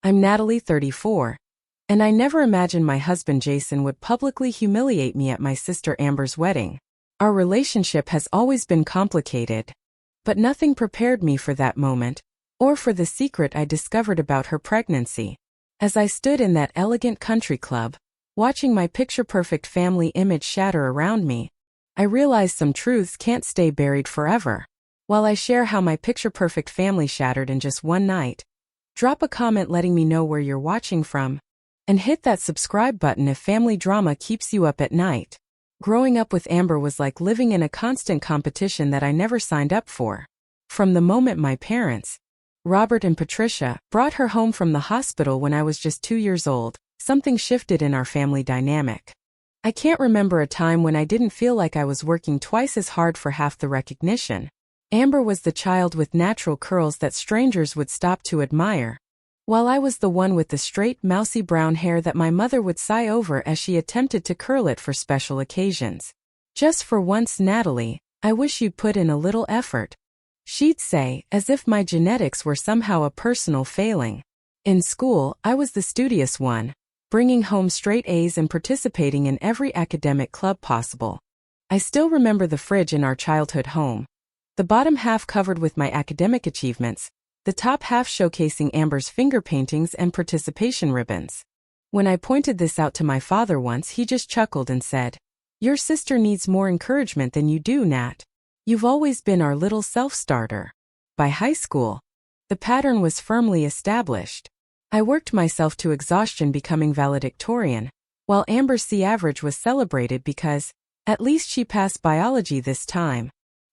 I'm Natalie, 34, and I never imagined my husband Jason would publicly humiliate me at my sister Amber's wedding. Our relationship has always been complicated, but nothing prepared me for that moment, or for the secret I discovered about her pregnancy. As I stood in that elegant country club, watching my picture-perfect family image shatter around me, I realized some truths can't stay buried forever. While I share how my picture-perfect family shattered in just one night, drop a comment letting me know where you're watching from, and hit that subscribe button if family drama keeps you up at night. Growing up with Amber was like living in a constant competition that I never signed up for. From the moment my parents, Robert and Patricia, brought her home from the hospital when I was just 2 years old, something shifted in our family dynamic. I can't remember a time when I didn't feel like I was working twice as hard for half the recognition. Amber was the child with natural curls that strangers would stop to admire, while I was the one with the straight, mousy brown hair that my mother would sigh over as she attempted to curl it for special occasions. "Just for once, Natalie, I wish you'd put in a little effort," she'd say, as if my genetics were somehow a personal failing. In school, I was the studious one, bringing home straight A's and participating in every academic club possible. I still remember the fridge in our childhood home, the bottom half covered with my academic achievements, the top half showcasing Amber's finger paintings and participation ribbons. When I pointed this out to my father once, he just chuckled and said, "Your sister needs more encouragement than you do, Nat. You've always been our little self-starter." By high school, the pattern was firmly established. I worked myself to exhaustion becoming valedictorian, while Amber's C average was celebrated because, at least she passed biology this time.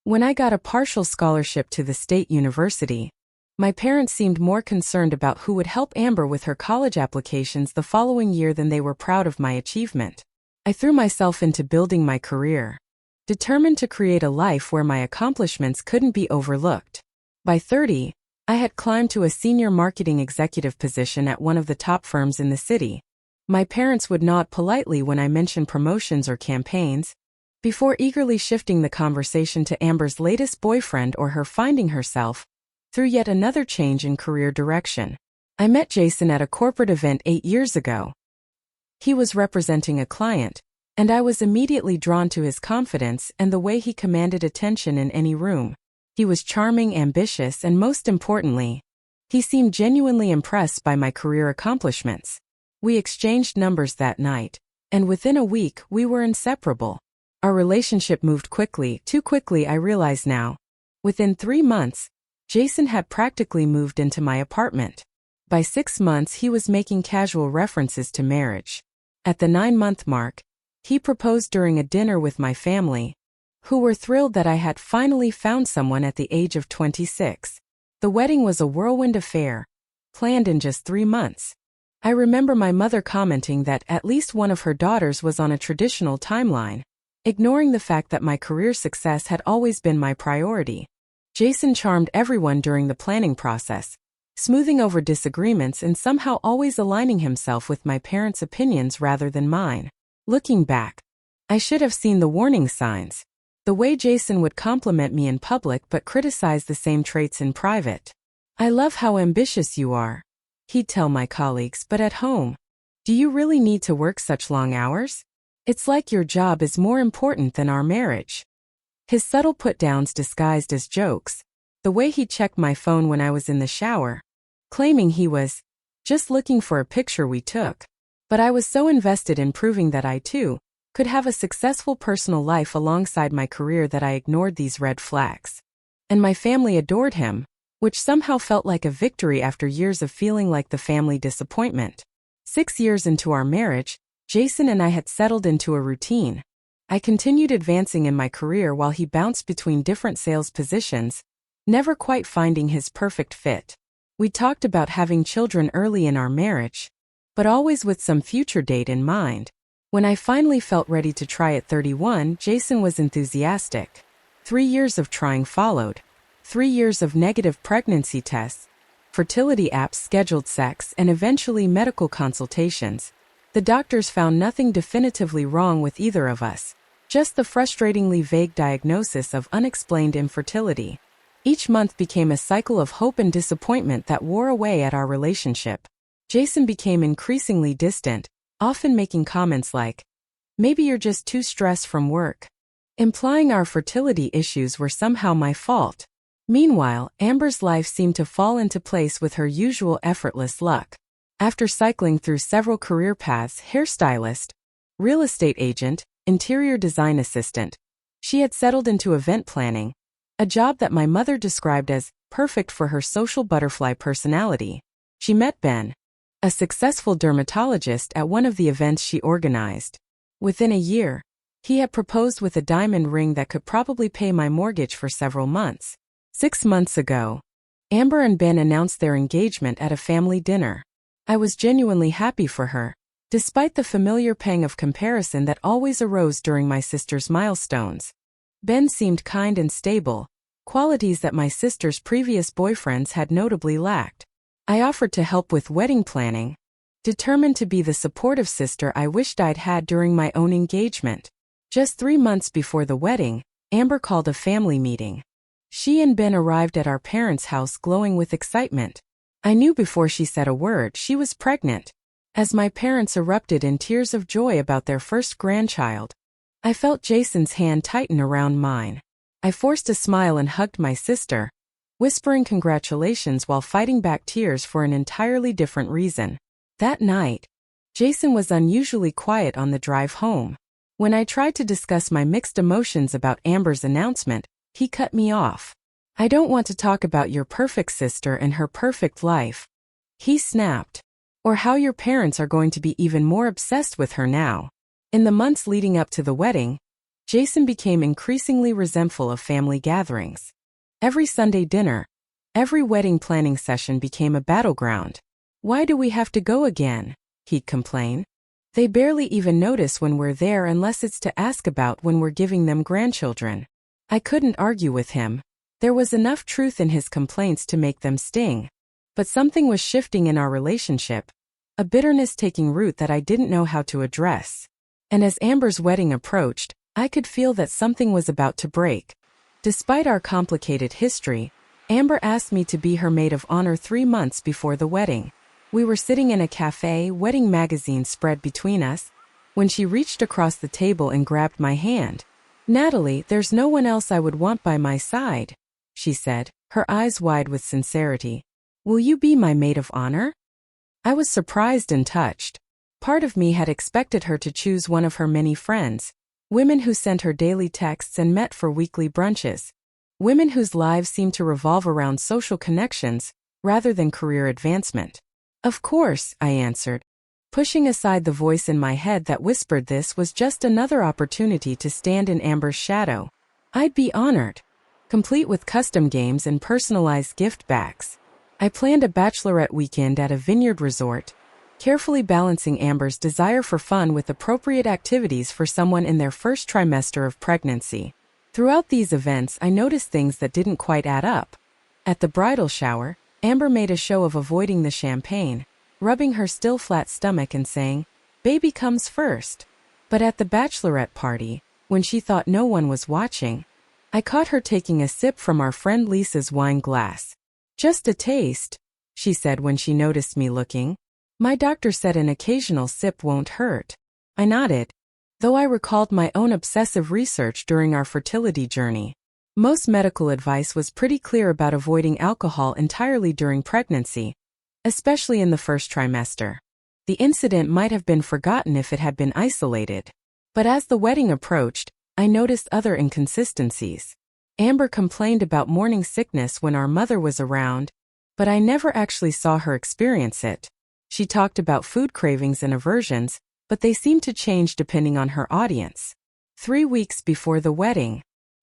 When I got a partial scholarship to the state university, my parents seemed more concerned about who would help Amber with her college applications the following year than they were proud of my achievement. I threw myself into building my career, determined to create a life where my accomplishments couldn't be overlooked. By 30, I had climbed to a senior marketing executive position at one of the top firms in the city. My parents would nod politely when I mentioned promotions or campaigns, before eagerly shifting the conversation to Amber's latest boyfriend or her finding herself through yet another change in career direction. I met Jason at a corporate event 8 years ago. He was representing a client, and I was immediately drawn to his confidence and the way he commanded attention in any room. He was charming, ambitious, and most importantly, he seemed genuinely impressed by my career accomplishments. We exchanged numbers that night, and within a week we were inseparable. Our relationship moved quickly, too quickly I realize now. Within 3 months, Jason had practically moved into my apartment. By 6 months he was making casual references to marriage. At the 9-month mark, he proposed during a dinner with my family, who were thrilled that I had finally found someone at the age of 26. The wedding was a whirlwind affair, planned in just 3 months. I remember my mother commenting that at least one of her daughters was on a traditional timeline, ignoring the fact that my career success had always been my priority. Jason charmed everyone during the planning process, smoothing over disagreements and somehow always aligning himself with my parents' opinions rather than mine. Looking back, I should have seen the warning signs. The way Jason would compliment me in public but criticize the same traits in private. "I love how ambitious you are," he'd tell my colleagues, "but at home, do you really need to work such long hours? It's like your job is more important than our marriage." His subtle put-downs disguised as jokes, the way he checked my phone when I was in the shower, claiming he was just looking for a picture we took. But I was so invested in proving that I, too, could have a successful personal life alongside my career that I ignored these red flags. And my family adored him, which somehow felt like a victory after years of feeling like the family disappointment. 6 years into our marriage, Jason and I had settled into a routine. I continued advancing in my career while he bounced between different sales positions, never quite finding his perfect fit. We talked about having children early in our marriage, but always with some future date in mind. When I finally felt ready to try at 31, Jason was enthusiastic. 3 years of trying followed. 3 years of negative pregnancy tests, fertility apps, scheduled sex, and eventually medical consultations. The doctors found nothing definitively wrong with either of us, just the frustratingly vague diagnosis of unexplained infertility. Each month became a cycle of hope and disappointment that wore away at our relationship. Jason became increasingly distant, often making comments like, "Maybe you're just too stressed from work," implying our fertility issues were somehow my fault. Meanwhile, Amber's life seemed to fall into place with her usual effortless luck. After cycling through several career paths, hairstylist, real estate agent, interior design assistant, she had settled into event planning, a job that my mother described as perfect for her social butterfly personality. She met Ben, a successful dermatologist, at one of the events she organized. Within a year, he had proposed with a diamond ring that could probably pay my mortgage for several months. 6 months ago, Amber and Ben announced their engagement at a family dinner. I was genuinely happy for her, despite the familiar pang of comparison that always arose during my sister's milestones. Ben seemed kind and stable, qualities that my sister's previous boyfriends had notably lacked. I offered to help with wedding planning, determined to be the supportive sister I wished I'd had during my own engagement. Just 3 months before the wedding, Amber called a family meeting. She and Ben arrived at our parents' house glowing with excitement. I knew before she said a word she was pregnant. As my parents erupted in tears of joy about their first grandchild, I felt Jason's hand tighten around mine. I forced a smile and hugged my sister, whispering congratulations while fighting back tears for an entirely different reason. That night, Jason was unusually quiet on the drive home. When I tried to discuss my mixed emotions about Amber's announcement, he cut me off. "I don't want to talk about your perfect sister and her perfect life," he snapped, "or how your parents are going to be even more obsessed with her now." In the months leading up to the wedding, Jason became increasingly resentful of family gatherings. Every Sunday dinner, every wedding planning session became a battleground. "Why do we have to go again?" he'd complain. "They barely even notice when we're there unless it's to ask about when we're giving them grandchildren." I couldn't argue with him. There was enough truth in his complaints to make them sting. But something was shifting in our relationship, a bitterness taking root that I didn't know how to address. And as Amber's wedding approached, I could feel that something was about to break. Despite our complicated history, Amber asked me to be her maid of honor 3 months before the wedding. We were sitting in a cafe, wedding magazines spread between us, when she reached across the table and grabbed my hand. "Natalie, there's no one else I would want by my side," she said, her eyes wide with sincerity. "Will you be my maid of honor?" I was surprised and touched. Part of me had expected her to choose one of her many friends, women who sent her daily texts and met for weekly brunches, women whose lives seemed to revolve around social connections rather than career advancement. "Of course," I answered, pushing aside the voice in my head that whispered this was just another opportunity to stand in Amber's shadow. I'd be honored, complete with custom games and personalized gift bags. I planned a bachelorette weekend at a vineyard resort, carefully balancing Amber's desire for fun with appropriate activities for someone in their first trimester of pregnancy. Throughout these events, I noticed things that didn't quite add up. At the bridal shower, Amber made a show of avoiding the champagne, rubbing her still flat stomach and saying, "Baby comes first." But at the bachelorette party, when she thought no one was watching, I caught her taking a sip from our friend Lisa's wine glass. "Just a taste," she said when she noticed me looking. "My doctor said an occasional sip won't hurt." I nodded, though I recalled my own obsessive research during our fertility journey. Most medical advice was pretty clear about avoiding alcohol entirely during pregnancy, especially in the first trimester. The incident might have been forgotten if it had been isolated. But as the wedding approached, I noticed other inconsistencies. Amber complained about morning sickness when our mother was around, but I never actually saw her experience it. She talked about food cravings and aversions, but they seemed to change depending on her audience. 3 weeks before the wedding,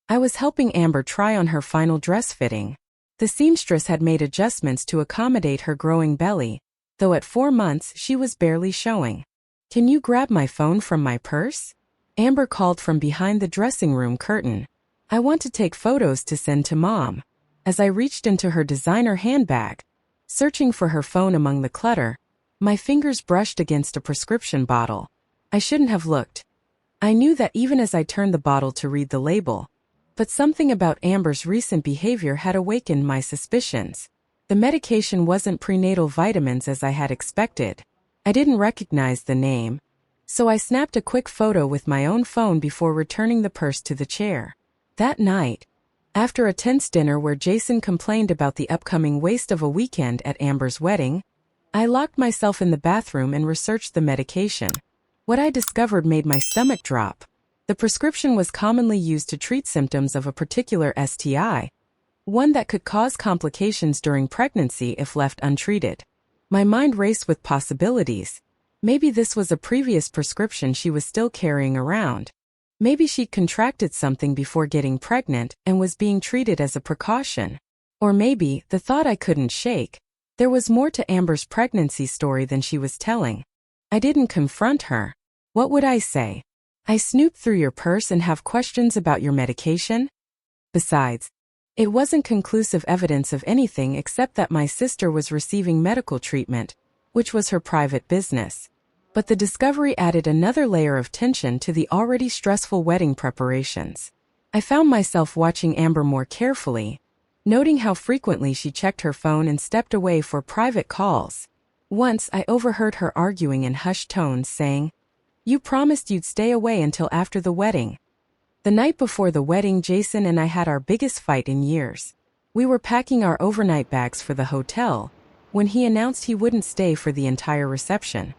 I was helping Amber try on her final dress fitting. The seamstress had made adjustments to accommodate her growing belly, though at 4 months she was barely showing. "Can you grab my phone from my purse?" Amber called from behind the dressing room curtain. "I want to take photos to send to Mom." As I reached into her designer handbag, searching for her phone among the clutter, my fingers brushed against a prescription bottle. I shouldn't have looked. I knew that even as I turned the bottle to read the label, but something about Amber's recent behavior had awakened my suspicions. The medication wasn't prenatal vitamins as I had expected. I didn't recognize the name, so I snapped a quick photo with my own phone before returning the purse to the chair. That night, after a tense dinner where Jason complained about the upcoming waste of a weekend at Amber's wedding, I locked myself in the bathroom and researched the medication. What I discovered made my stomach drop. The prescription was commonly used to treat symptoms of a particular STI, one that could cause complications during pregnancy if left untreated. My mind raced with possibilities. Maybe this was a previous prescription she was still carrying around. Maybe she'd contracted something before getting pregnant and was being treated as a precaution. Or maybe, the thought I couldn't shake, there was more to Amber's pregnancy story than she was telling. I didn't confront her. What would I say? I snoop through your purse and have questions about your medication? Besides, it wasn't conclusive evidence of anything except that my sister was receiving medical treatment, which was her private business. But the discovery added another layer of tension to the already stressful wedding preparations. I found myself watching Amber more carefully, noting how frequently she checked her phone and stepped away for private calls. Once I overheard her arguing in hushed tones saying, "You promised you'd stay away until after the wedding." The night before the wedding, Jason and I had our biggest fight in years. We were packing our overnight bags for the hotel when he announced he wouldn't stay for the entire reception.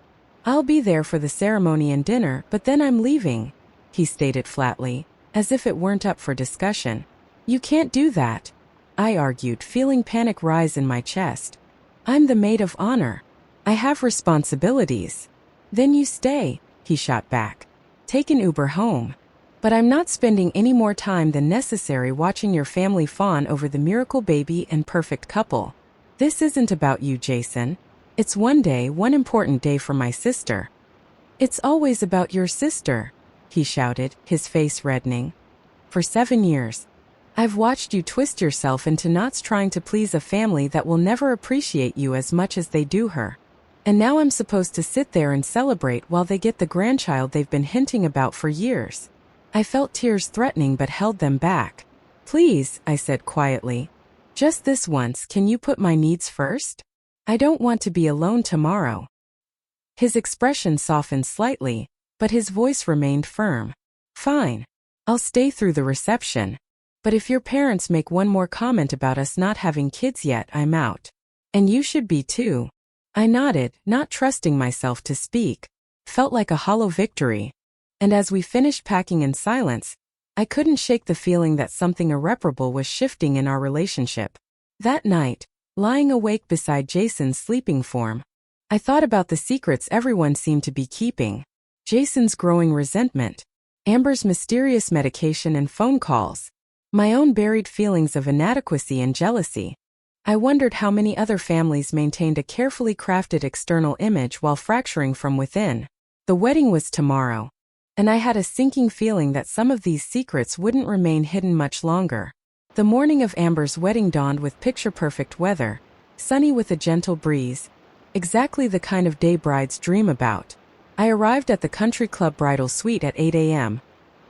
"I'll be there for the ceremony and dinner, but then I'm leaving," he stated flatly, as if it weren't up for discussion. "You can't do that," I argued, feeling panic rise in my chest. "I'm the maid of honor. I have responsibilities." "Then you stay," he shot back. "Take an Uber home. But I'm not spending any more time than necessary watching your family fawn over the miracle baby and perfect couple. This isn't about you, Jason. It's one important day for my sister." "It's always about your sister," he shouted, his face reddening. "For 7 years, I've watched you twist yourself into knots trying to please a family that will never appreciate you as much as they do her. And now I'm supposed to sit there and celebrate while they get the grandchild they've been hinting about for years." I felt tears threatening but held them back. "Please," I said quietly. "Just this once, can you put my needs first? I don't want to be alone tomorrow." His expression softened slightly, but his voice remained firm. "Fine. I'll stay through the reception. But if your parents make one more comment about us not having kids yet, I'm out. And you should be too." I nodded, not trusting myself to speak. Felt like a hollow victory. And as we finished packing in silence, I couldn't shake the feeling that something irreparable was shifting in our relationship. That night, lying awake beside Jason's sleeping form, I thought about the secrets everyone seemed to be keeping. Jason's growing resentment, Amber's mysterious medication and phone calls, my own buried feelings of inadequacy and jealousy. I wondered how many other families maintained a carefully crafted external image while fracturing from within. The wedding was tomorrow, and I had a sinking feeling that some of these secrets wouldn't remain hidden much longer. The morning of Amber's wedding dawned with picture-perfect weather, sunny with a gentle breeze, exactly the kind of day brides dream about. I arrived at the country club bridal suite at 8 a.m.,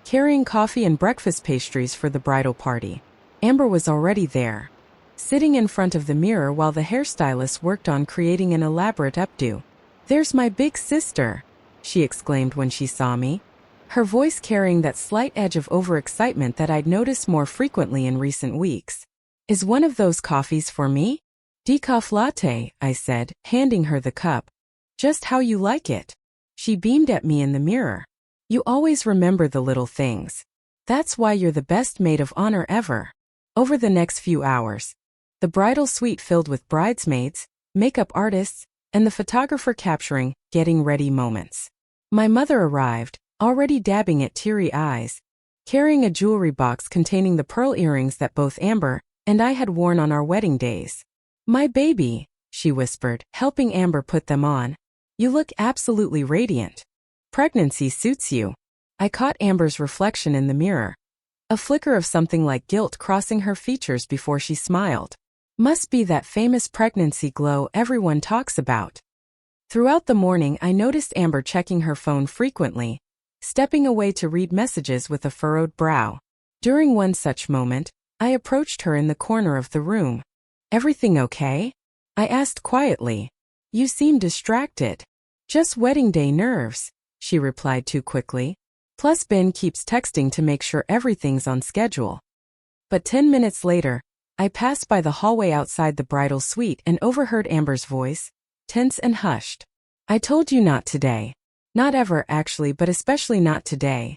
carrying coffee and breakfast pastries for the bridal party. Amber was already there, sitting in front of the mirror while the hairstylist worked on creating an elaborate updo. "There's my big sister," she exclaimed when she saw me, her voice carrying that slight edge of overexcitement that I'd noticed more frequently in recent weeks. "Is one of those coffees for me?" "Decaf latte," I said, handing her the cup. "Just how you like it." She beamed at me in the mirror. "You always remember the little things. That's why you're the best maid of honor ever." Over the next few hours, the bridal suite filled with bridesmaids, makeup artists, and the photographer capturing getting ready moments. My mother arrived, already dabbing at teary eyes, carrying a jewelry box containing the pearl earrings that both Amber and I had worn on our wedding days. "My baby," she whispered, helping Amber put them on. "You look absolutely radiant. Pregnancy suits you." I caught Amber's reflection in the mirror, a flicker of something like guilt crossing her features before she smiled. Must be that famous pregnancy glow everyone talks about. Throughout the morning, I noticed Amber checking her phone frequently, stepping away to read messages with a furrowed brow. During one such moment, I approached her in the corner of the room. Everything okay? I asked quietly. You seem distracted. Just wedding day nerves, she replied too quickly. Plus Ben keeps texting to make sure everything's on schedule. But 10 minutes later, I passed by the hallway outside the bridal suite and overheard Amber's voice, tense and hushed. I told you not today. Not ever, actually, but especially not today.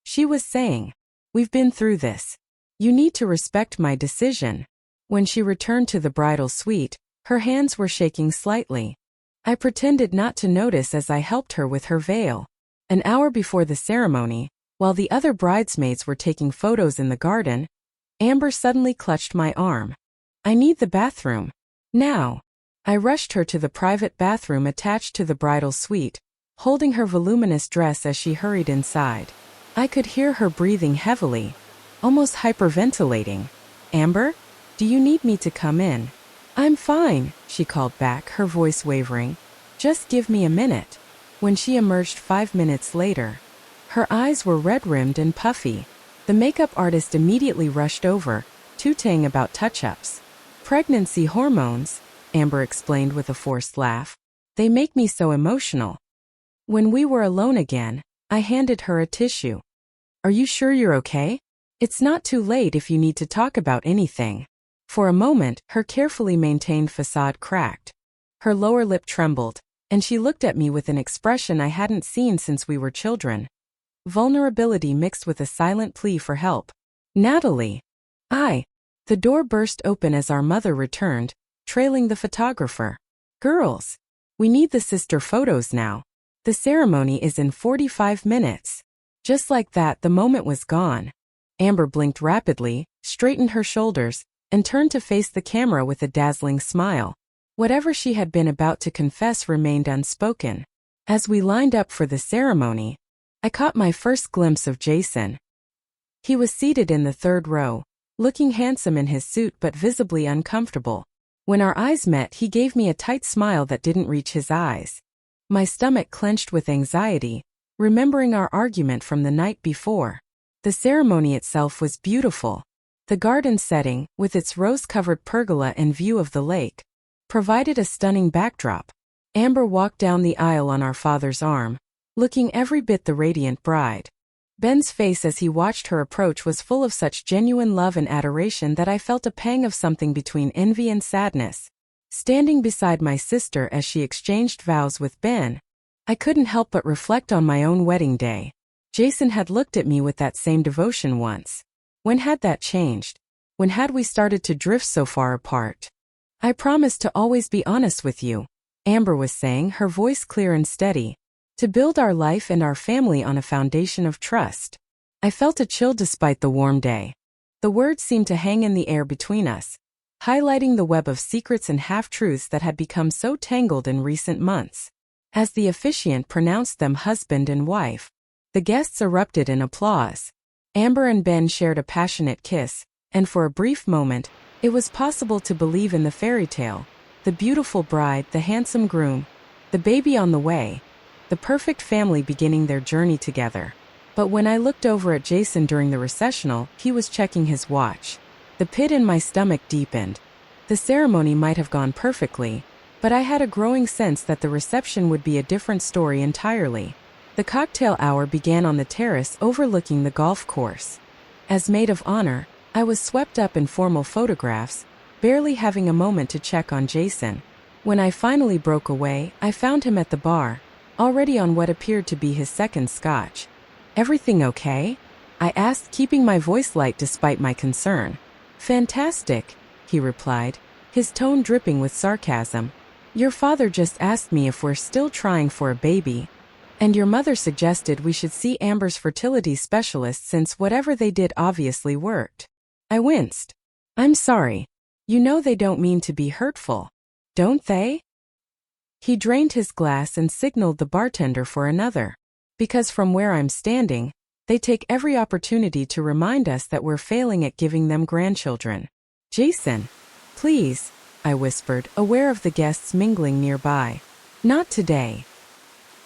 She was saying, we've been through this. You need to respect my decision. When she returned to the bridal suite, her hands were shaking slightly. I pretended not to notice as I helped her with her veil. An hour before the ceremony, while the other bridesmaids were taking photos in the garden, Amber suddenly clutched my arm. I need the bathroom. Now. I rushed her to the private bathroom attached to the bridal suite, holding her voluminous dress as she hurried inside. I could hear her breathing heavily, almost hyperventilating. Amber? Do you need me to come in? I'm fine, she called back, her voice wavering. Just give me a minute. When she emerged 5 minutes later, her eyes were red-rimmed and puffy. The makeup artist immediately rushed over, tooting about touch-ups. Pregnancy hormones, Amber explained with a forced laugh. They make me so emotional. When we were alone again, I handed her a tissue. Are you sure you're okay? It's not too late if you need to talk about anything. For a moment, her carefully maintained facade cracked. Her lower lip trembled, and she looked at me with an expression I hadn't seen since we were children. Vulnerability mixed with a silent plea for help. Natalie! The door burst open as our mother returned, trailing the photographer. Girls! We need the sister photos now. The ceremony is in 45 minutes. Just like that, the moment was gone. Amber blinked rapidly, straightened her shoulders, and turned to face the camera with a dazzling smile. Whatever she had been about to confess remained unspoken. As we lined up for the ceremony, I caught my first glimpse of Jason. He was seated in the third row, looking handsome in his suit but visibly uncomfortable. When our eyes met, he gave me a tight smile that didn't reach his eyes. My stomach clenched with anxiety, remembering our argument from the night before. The ceremony itself was beautiful. The garden setting, with its rose-covered pergola and view of the lake, provided a stunning backdrop. Amber walked down the aisle on our father's arm, looking every bit the radiant bride. Ben's face as he watched her approach was full of such genuine love and adoration that I felt a pang of something between envy and sadness. Standing beside my sister as she exchanged vows with Ben, I couldn't help but reflect on my own wedding day. Jason had looked at me with that same devotion once. When had that changed? When had we started to drift so far apart? I promised to always be honest with you, Amber was saying, her voice clear and steady. To build our life and our family on a foundation of trust. I felt a chill despite the warm day. The words seemed to hang in the air between us, highlighting the web of secrets and half-truths that had become so tangled in recent months. As the officiant pronounced them husband and wife, the guests erupted in applause. Amber and Ben shared a passionate kiss, and for a brief moment, it was possible to believe in the fairy tale. The beautiful bride, the handsome groom, the baby on the way. The perfect family beginning their journey together. But when I looked over at Jason during the recessional, he was checking his watch. The pit in my stomach deepened. The ceremony might have gone perfectly, but I had a growing sense that the reception would be a different story entirely. The cocktail hour began on the terrace overlooking the golf course. As maid of honor, I was swept up in formal photographs, barely having a moment to check on Jason. When I finally broke away, I found him at the bar, already on what appeared to be his second scotch. Everything okay? I asked, keeping my voice light despite my concern. Fantastic, he replied, his tone dripping with sarcasm. Your father just asked me if we're still trying for a baby, and your mother suggested we should see Amber's fertility specialist since whatever they did obviously worked. I winced. I'm sorry. You know they don't mean to be hurtful, don't they? He drained his glass and signaled the bartender for another. Because from where I'm standing, they take every opportunity to remind us that we're failing at giving them grandchildren. Jason, please, I whispered, aware of the guests mingling nearby. Not today.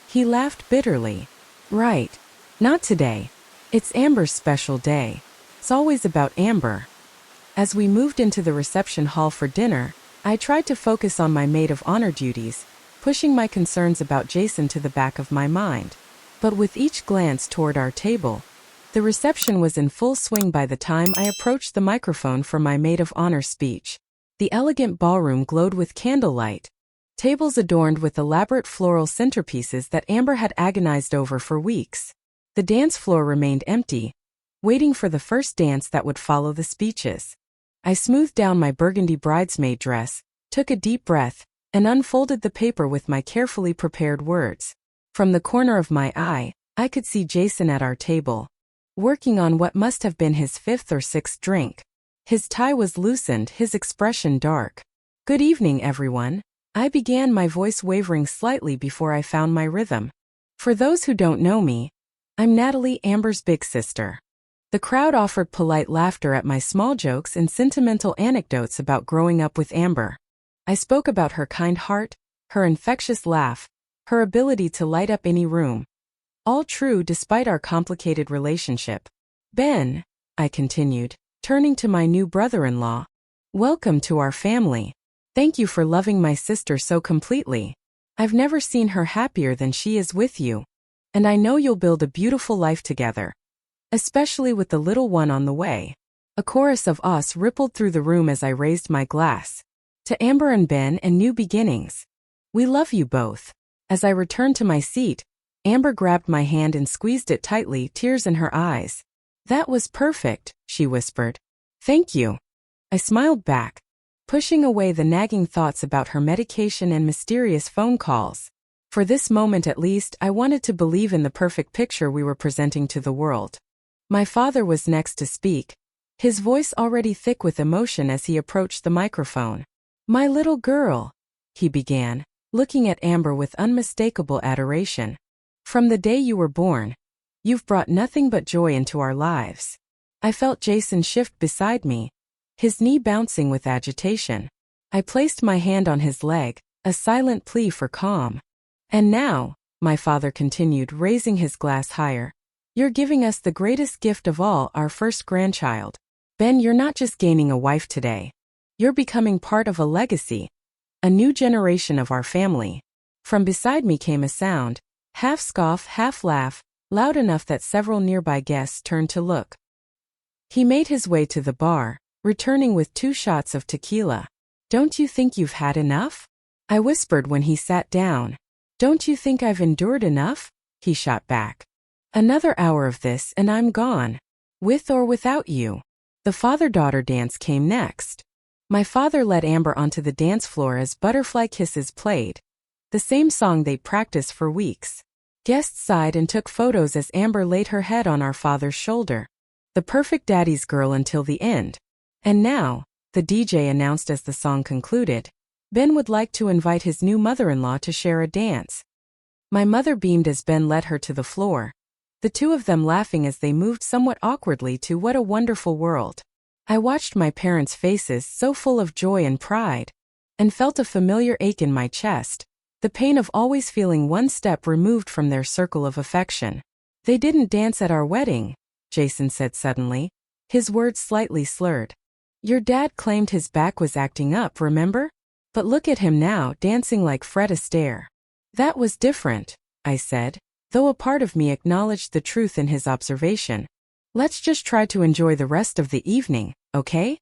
He laughed bitterly. Right. Not today. It's Amber's special day. It's always about Amber. As we moved into the reception hall for dinner, I tried to focus on my maid of honor duties, pushing my concerns about Jason to the back of my mind. But with each glance toward our table, the reception was in full swing by the time I approached the microphone for my maid of honor speech. The elegant ballroom glowed with candlelight, tables adorned with elaborate floral centerpieces that Amber had agonized over for weeks. The dance floor remained empty, waiting for the first dance that would follow the speeches. I smoothed down my burgundy bridesmaid dress, took a deep breath, and unfolded the paper with my carefully prepared words. From the corner of my eye, I could see Jason at our table, working on what must have been his fifth or sixth drink. His tie was loosened, his expression dark. "Good evening, everyone," I began, my voice wavering slightly before I found my rhythm. "For those who don't know me, I'm Natalie, Amber's big sister." The crowd offered polite laughter at my small jokes and sentimental anecdotes about growing up with Amber. I spoke about her kind heart, her infectious laugh, her ability to light up any room. All true despite our complicated relationship. "Ben," I continued, turning to my new brother-in-law, "welcome to our family. Thank you for loving my sister so completely. I've never seen her happier than she is with you. And I know you'll build a beautiful life together. Especially with the little one on the way." A chorus of ahs rippled through the room as I raised my glass. "To Amber and Ben and new beginnings. We love you both." As I returned to my seat, Amber grabbed my hand and squeezed it tightly, tears in her eyes. "That was perfect," she whispered. "Thank you." I smiled back, pushing away the nagging thoughts about her medication and mysterious phone calls. For this moment at least, I wanted to believe in the perfect picture we were presenting to the world. My father was next to speak, his voice already thick with emotion as he approached the microphone. "My little girl," he began, looking at Amber with unmistakable adoration. "From the day you were born, you've brought nothing but joy into our lives." I felt Jason shift beside me, his knee bouncing with agitation. I placed my hand on his leg, a silent plea for calm. "And now," my father continued, raising his glass higher, "you're giving us the greatest gift of all, our first grandchild. Ben, you're not just gaining a wife today. You're becoming part of a legacy, a new generation of our family." From beside me came a sound, half scoff, half laugh, loud enough that several nearby guests turned to look. He made his way to the bar, returning with 2 shots of tequila. "Don't you think you've had enough?" I whispered when he sat down. "Don't you think I've endured enough?" he shot back. "Another hour of this and I'm gone. With or without you." The father-daughter dance came next. My father led Amber onto the dance floor as Butterfly Kisses played, the same song they'd practiced for weeks. Guests sighed and took photos as Amber laid her head on our father's shoulder. The perfect daddy's girl until the end. "And now," the DJ announced as the song concluded, "Ben would like to invite his new mother-in-law to share a dance." My mother beamed as Ben led her to the floor, the two of them laughing as they moved somewhat awkwardly to "What a Wonderful World." I watched my parents' faces so full of joy and pride, and felt a familiar ache in my chest, the pain of always feeling one step removed from their circle of affection. "They didn't dance at our wedding," Jason said suddenly, his words slightly slurred. "Your dad claimed his back was acting up, remember? But look at him now, dancing like Fred Astaire." "That was different," I said, though a part of me acknowledged the truth in his observation. "Let's just try to enjoy the rest of the evening, okay?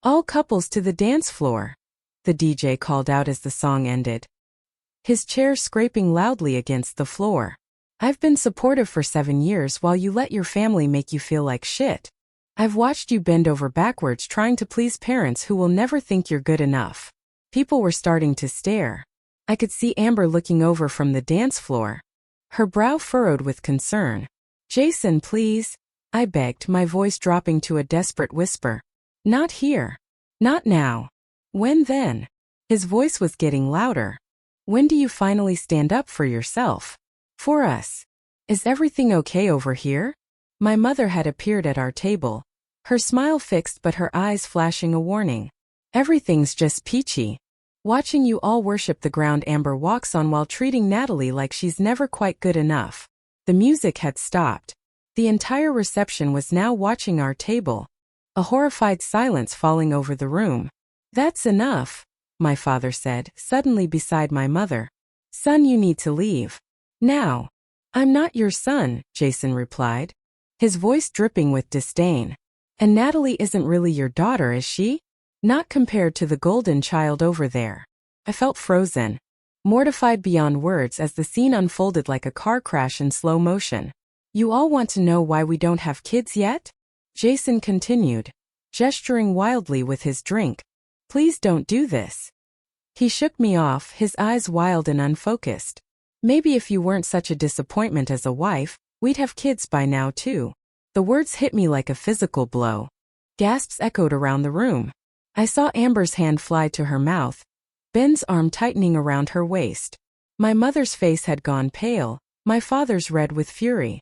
All couples to the dance floor," the DJ called out as the song ended, his chair scraping loudly against the floor. "I've been supportive for 7 years while you let your family make you feel like shit. I've watched you bend over backwards trying to please parents who will never think you're good enough." People were starting to stare. I could see Amber looking over from the dance floor, her brow furrowed with concern. "Jason, please," I begged, my voice dropping to a desperate whisper. "Not here. Not now." "When then?" His voice was getting louder. "When do you finally stand up for yourself? For us? Is everything okay over here?" My mother had appeared at our table, her smile fixed but her eyes flashing a warning. "Everything's just peachy. Watching you all worship the ground Amber walks on while treating Natalie like she's never quite good enough." The music had stopped. The entire reception was now watching our table, a horrified silence falling over the room. "That's enough," my father said, suddenly beside my mother. "Son, you need to leave. Now." "I'm not your son," Jason replied, his voice dripping with disdain. "And Natalie isn't really your daughter, is she? Not compared to the golden child over there." I felt frozen, mortified beyond words as the scene unfolded like a car crash in slow motion. "You all want to know why we don't have kids yet?" Jason continued, gesturing wildly with his drink. "Please don't do this." He shook me off, his eyes wild and unfocused. "Maybe if you weren't such a disappointment as a wife, we'd have kids by now too." The words hit me like a physical blow. Gasps echoed around the room. I saw Amber's hand fly to her mouth, Ben's arm tightening around her waist. My mother's face had gone pale, my father's red with fury.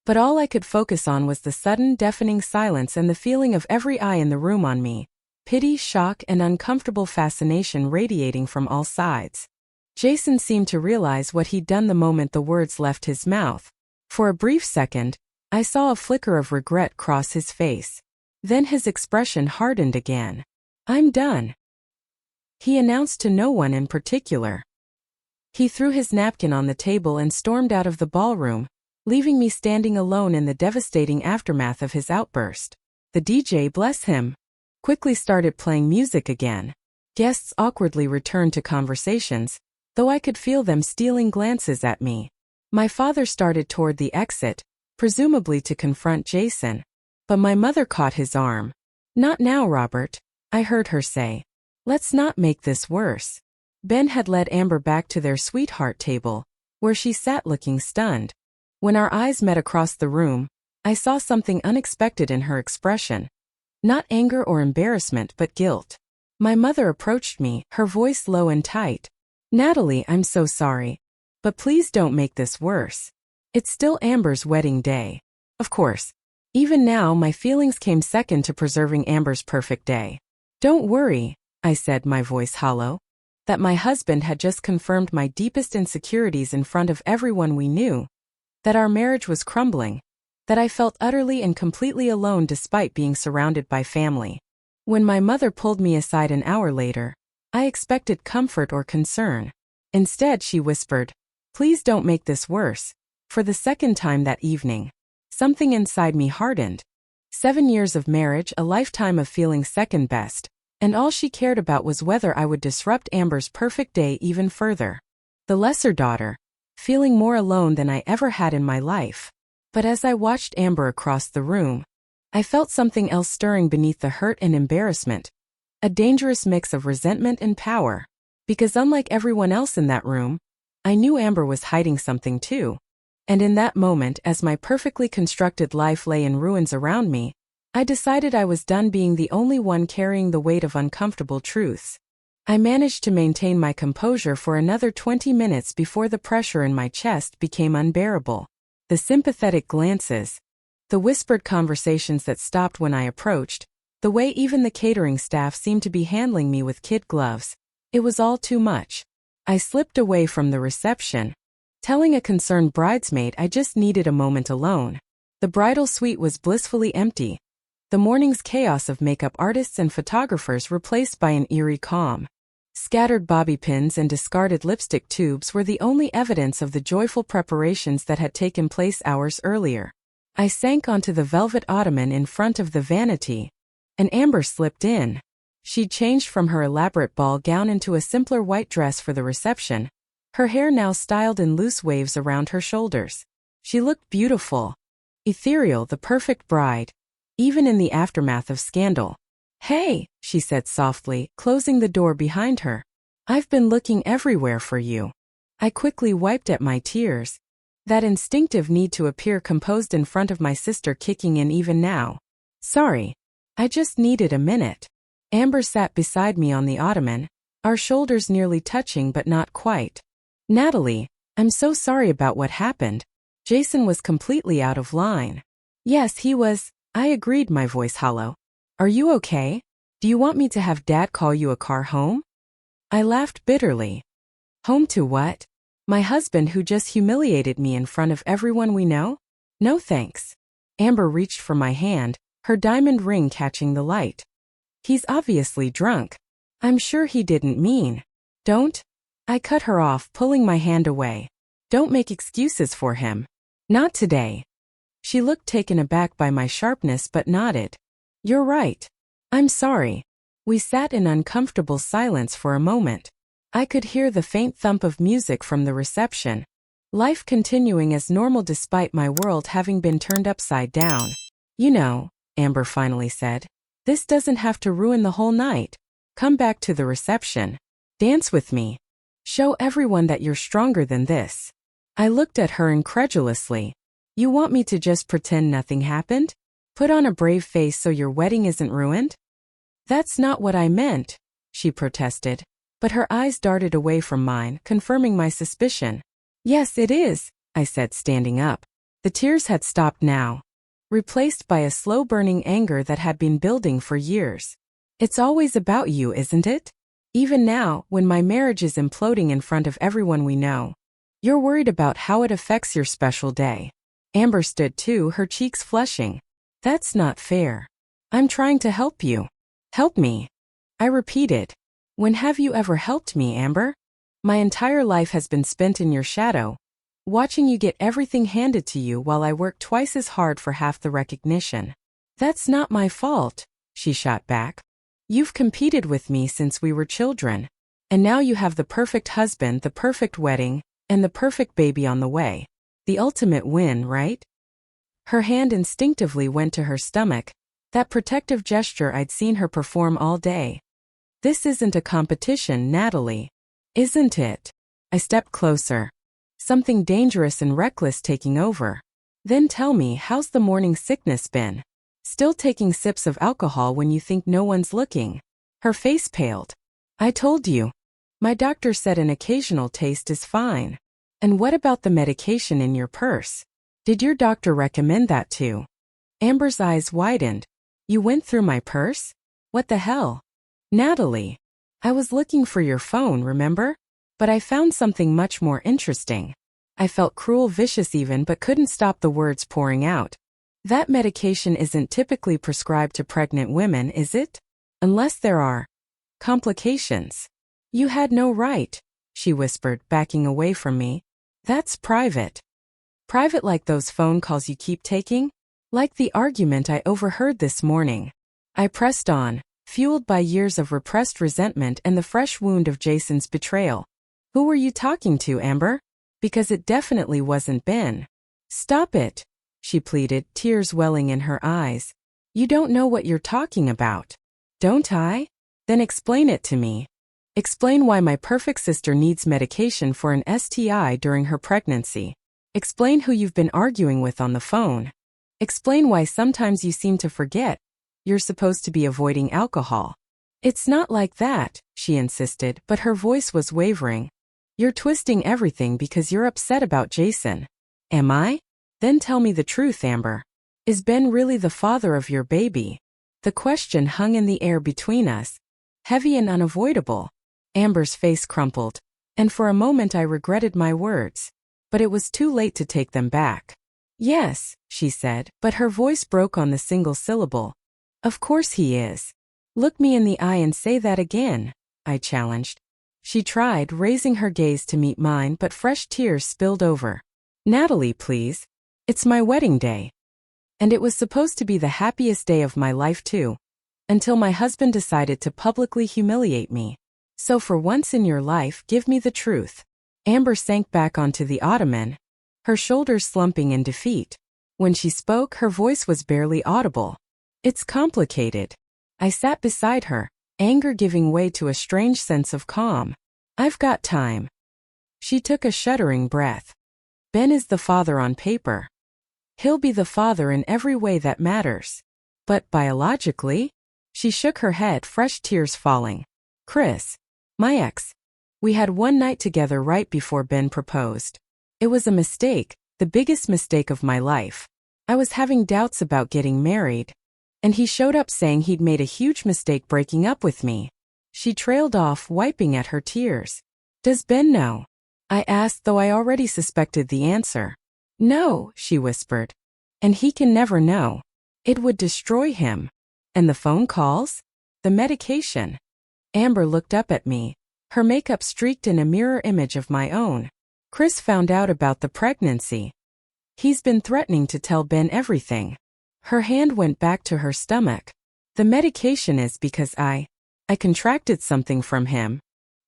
But all I could focus on was the sudden, deafening silence and the feeling of every eye in the room on me. Pity, shock, and uncomfortable fascination radiating from all sides. Jason seemed to realize what he'd done the moment the words left his mouth. For a brief second, I saw a flicker of regret cross his face. Then his expression hardened again. "I'm done," he announced to no one in particular. He threw his napkin on the table and stormed out of the ballroom, leaving me standing alone in the devastating aftermath of his outburst. The DJ, bless him, quickly started playing music again. Guests awkwardly returned to conversations, though I could feel them stealing glances at me. My father started toward the exit, presumably to confront Jason, but my mother caught his arm. "Not now, Robert," I heard her say. "Let's not make this worse." Ben had led Amber back to their sweetheart table, where she sat looking stunned. When our eyes met across the room, I saw something unexpected in her expression. Not anger or embarrassment, but guilt. My mother approached me, her voice low and tight. "Natalie, I'm so sorry. But please don't make this worse. It's still Amber's wedding day." Of course, even now my feelings came second to preserving Amber's perfect day. "Don't worry," I said, my voice hollow. That my husband had just confirmed my deepest insecurities in front of everyone we knew. That our marriage was crumbling. That I felt utterly and completely alone despite being surrounded by family. When my mother pulled me aside an hour later, I expected comfort or concern. Instead, she whispered, "Please don't make this worse." For the second time that evening, something inside me hardened. 7 years of marriage, a lifetime of feeling second best, and all she cared about was whether I would disrupt Amber's perfect day even further. The lesser daughter, feeling more alone than I ever had in my life. But as I watched Amber across the room, I felt something else stirring beneath the hurt and embarrassment. A dangerous mix of resentment and power. Because unlike everyone else in that room, I knew Amber was hiding something too. And in that moment, as my perfectly constructed life lay in ruins around me, I decided I was done being the only one carrying the weight of uncomfortable truths. I managed to maintain my composure for another 20 minutes before the pressure in my chest became unbearable. The sympathetic glances, the whispered conversations that stopped when I approached, the way even the catering staff seemed to be handling me with kid gloves. It was all too much. I slipped away from the reception, telling a concerned bridesmaid I just needed a moment alone. The bridal suite was blissfully empty. The morning's chaos of makeup artists and photographers replaced by an eerie calm. Scattered bobby pins and discarded lipstick tubes were the only evidence of the joyful preparations that had taken place hours earlier. I sank onto the velvet ottoman in front of the vanity, and Amber slipped in. She'd changed from her elaborate ball gown into a simpler white dress for the reception, her hair now styled in loose waves around her shoulders. She looked beautiful, ethereal, the perfect bride, even in the aftermath of scandal. "Hey," she said softly, closing the door behind her. "I've been looking everywhere for you." I quickly wiped at my tears, that instinctive need to appear composed in front of my sister kicking in even now. "Sorry. I just needed a minute." Amber sat beside me on the ottoman, our shoulders nearly touching but not quite. "Natalie, I'm so sorry about what happened." Jason was completely out of line. "Yes, he was," I agreed, my voice hollow. "Are you okay? Do you want me to have Dad call you a car home?" I laughed bitterly. "Home to what? My husband who just humiliated me in front of everyone we know? No thanks." Amber reached for my hand, her diamond ring catching the light. He's obviously drunk. I'm sure he didn't mean. Don't. I cut her off, pulling my hand away. Don't make excuses for him. Not today. She looked taken aback by my sharpness but nodded. You're right. I'm sorry. We sat in uncomfortable silence for a moment. I could hear the faint thump of music from the reception. Life continuing as normal despite my world having been turned upside down. You know, Amber finally said, this doesn't have to ruin the whole night. Come back to the reception. Dance with me. Show everyone that you're stronger than this. I looked at her incredulously. You want me to just pretend nothing happened? Put on a brave face so your wedding isn't ruined? That's not what I meant, she protested, but her eyes darted away from mine, confirming my suspicion. Yes, it is, I said, standing up. The tears had stopped now, replaced by a slow-burning anger that had been building for years. It's always about you, isn't it? Even now, when my marriage is imploding in front of everyone we know. You're worried about how it affects your special day. Amber stood too, her cheeks flushing. That's not fair. I'm trying to help you. Help me. I repeated. When have you ever helped me, Amber? My entire life has been spent in your shadow, watching you get everything handed to you while I work twice as hard for half the recognition. That's not my fault, she shot back. You've competed with me since we were children. And now you have the perfect husband, the perfect wedding, and the perfect baby on the way. The ultimate win, right? Her hand instinctively went to her stomach, that protective gesture I'd seen her perform all day. This isn't a competition, Natalie. Isn't it? I stepped closer. Something dangerous and reckless taking over. Then tell me, how's the morning sickness been? Still taking sips of alcohol when you think no one's looking? Her face paled. I told you. My doctor said an occasional taste is fine. And what about the medication in your purse? Did your doctor recommend that too? Amber's eyes widened. You went through my purse? What the hell? Natalie. I was looking for your phone, remember? But I found something much more interesting. I felt cruel, vicious even, but couldn't stop the words pouring out. That medication isn't typically prescribed to pregnant women, is it? Unless there are complications. You had no right, she whispered, backing away from me. That's private. Private like those phone calls you keep taking? Like the argument I overheard this morning. I pressed on, fueled by years of repressed resentment and the fresh wound of Jason's betrayal. Who were you talking to, Amber? Because it definitely wasn't Ben. Stop it, she pleaded, tears welling in her eyes. You don't know what you're talking about. Don't I? Then explain it to me. Explain why my perfect sister needs medication for an STI during her pregnancy. Explain who you've been arguing with on the phone. Explain why sometimes you seem to forget you're supposed to be avoiding alcohol. It's not like that, she insisted, but her voice was wavering. You're twisting everything because you're upset about Jason. Am I? Then tell me the truth, Amber. Is Ben really the father of your baby? The question hung in the air between us, heavy and unavoidable. Amber's face crumpled, and for a moment I regretted my words. But it was too late to take them back. Yes, she said, but her voice broke on the single syllable. Of course he is. Look me in the eye and say that again, I challenged. She tried, raising her gaze to meet mine, but fresh tears spilled over. Natalie, please. It's my wedding day. And it was supposed to be the happiest day of my life too. Until my husband decided to publicly humiliate me. So for once in your life, give me the truth. Amber sank back onto the ottoman, her shoulders slumping in defeat. When she spoke, her voice was barely audible. It's complicated. I sat beside her, anger giving way to a strange sense of calm. I've got time. She took a shuddering breath. Ben is the father on paper. He'll be the father in every way that matters. But biologically? She shook her head, fresh tears falling. Chris, my ex. We had one night together right before Ben proposed. It was a mistake, the biggest mistake of my life. I was having doubts about getting married. And he showed up saying he'd made a huge mistake breaking up with me. She trailed off, wiping at her tears. Does Ben know? I asked, though I already suspected the answer. No, she whispered. And he can never know. It would destroy him. And the phone calls? The medication. Amber looked up at me, her makeup streaked in a mirror image of my own. Chris found out about the pregnancy. He's been threatening to tell Ben everything. Her hand went back to her stomach. The medication is because I contracted something from him.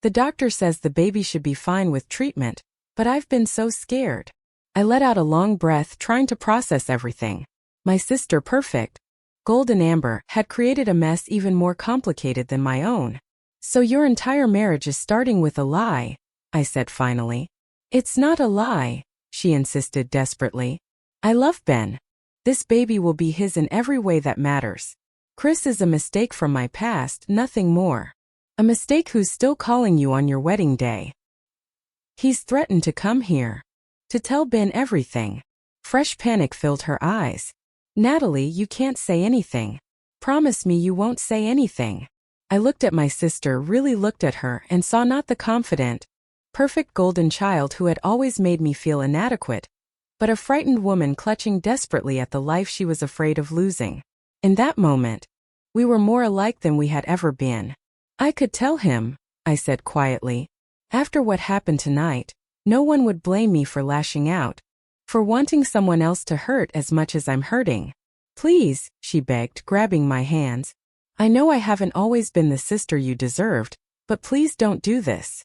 The doctor says the baby should be fine with treatment, but I've been so scared. I let out a long breath, trying to process everything. My sister, perfect, golden Amber, had created a mess even more complicated than my own. So your entire marriage is starting with a lie, I said finally. It's not a lie, she insisted desperately. I love Ben. This baby will be his in every way that matters. Chris is a mistake from my past, nothing more. A mistake who's still calling you on your wedding day. He's threatened to come here. To tell Ben everything. Fresh panic filled her eyes. Natalie, you can't say anything. Promise me you won't say anything. I looked at my sister, really looked at her, and saw not the confident, perfect golden child who had always made me feel inadequate, but a frightened woman clutching desperately at the life she was afraid of losing. In that moment, we were more alike than we had ever been. I could tell him, I said quietly. After what happened tonight, no one would blame me for lashing out, for wanting someone else to hurt as much as I'm hurting. Please, she begged, grabbing my hands. I know I haven't always been the sister you deserved, but please don't do this.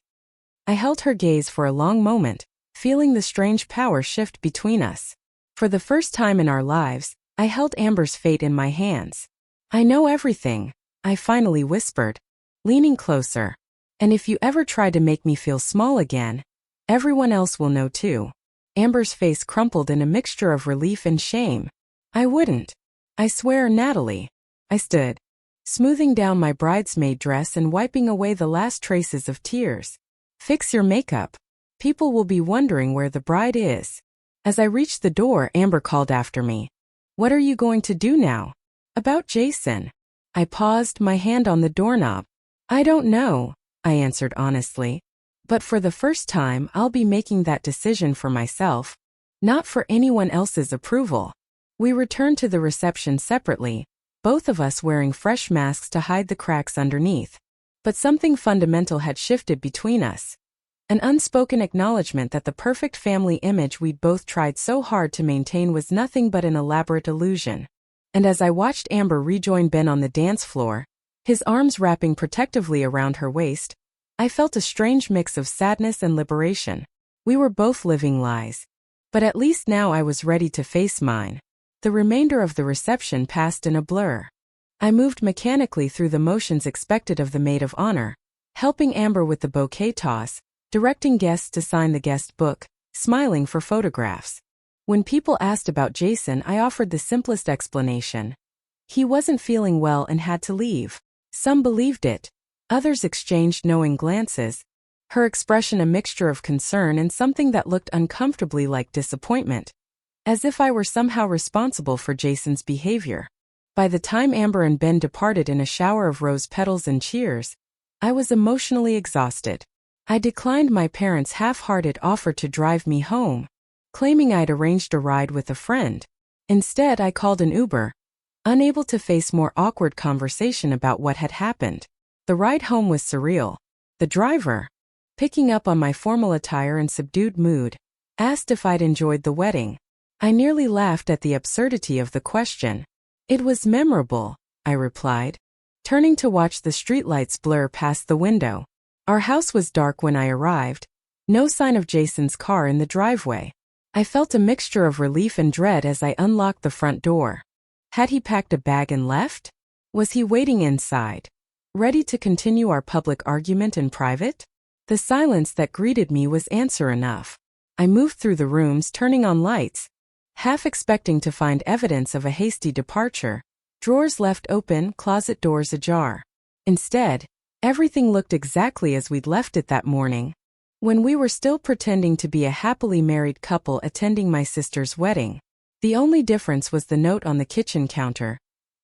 I held her gaze for a long moment, feeling the strange power shift between us. For the first time in our lives, I held Amber's fate in my hands. I know everything, I finally whispered, leaning closer. And if you ever try to make me feel small again, everyone else will know too. Amber's face crumpled in a mixture of relief and shame. I wouldn't. I swear, Natalie. I stood, smoothing down my bridesmaid dress and wiping away the last traces of tears. Fix your makeup. People will be wondering where the bride is. As I reached the door, Amber called after me. What are you going to do now? About Jason. I paused, my hand on the doorknob. I don't know, I answered honestly. But for the first time, I'll be making that decision for myself, not for anyone else's approval. We returned to the reception separately, both of us wearing fresh masks to hide the cracks underneath. But something fundamental had shifted between us. An unspoken acknowledgement that the perfect family image we'd both tried so hard to maintain was nothing but an elaborate illusion. And as I watched Amber rejoin Ben on the dance floor, his arms wrapping protectively around her waist, I felt a strange mix of sadness and liberation. We were both living lies. But at least now I was ready to face mine. The remainder of the reception passed in a blur. I moved mechanically through the motions expected of the maid of honor, helping Amber with the bouquet toss, directing guests to sign the guest book, smiling for photographs. When people asked about Jason, I offered the simplest explanation. He wasn't feeling well and had to leave. Some believed it. Others exchanged knowing glances, her expression a mixture of concern and something that looked uncomfortably like disappointment, as if I were somehow responsible for Jason's behavior. By the time Amber and Ben departed in a shower of rose petals and cheers, I was emotionally exhausted. I declined my parents' half-hearted offer to drive me home, claiming I'd arranged a ride with a friend. Instead, I called an Uber, unable to face more awkward conversation about what had happened. The ride home was surreal. The driver, picking up on my formal attire and subdued mood, asked if I'd enjoyed the wedding. I nearly laughed at the absurdity of the question. It was memorable, I replied, turning to watch the streetlights blur past the window. Our house was dark when I arrived, no sign of Jason's car in the driveway. I felt a mixture of relief and dread as I unlocked the front door. Had he packed a bag and left? Was he waiting inside, ready to continue our public argument in private? The silence that greeted me was answer enough. I moved through the rooms, turning on lights, half expecting to find evidence of a hasty departure, drawers left open, closet doors ajar. Instead, everything looked exactly as we'd left it that morning, when we were still pretending to be a happily married couple attending my sister's wedding. The only difference was the note on the kitchen counter,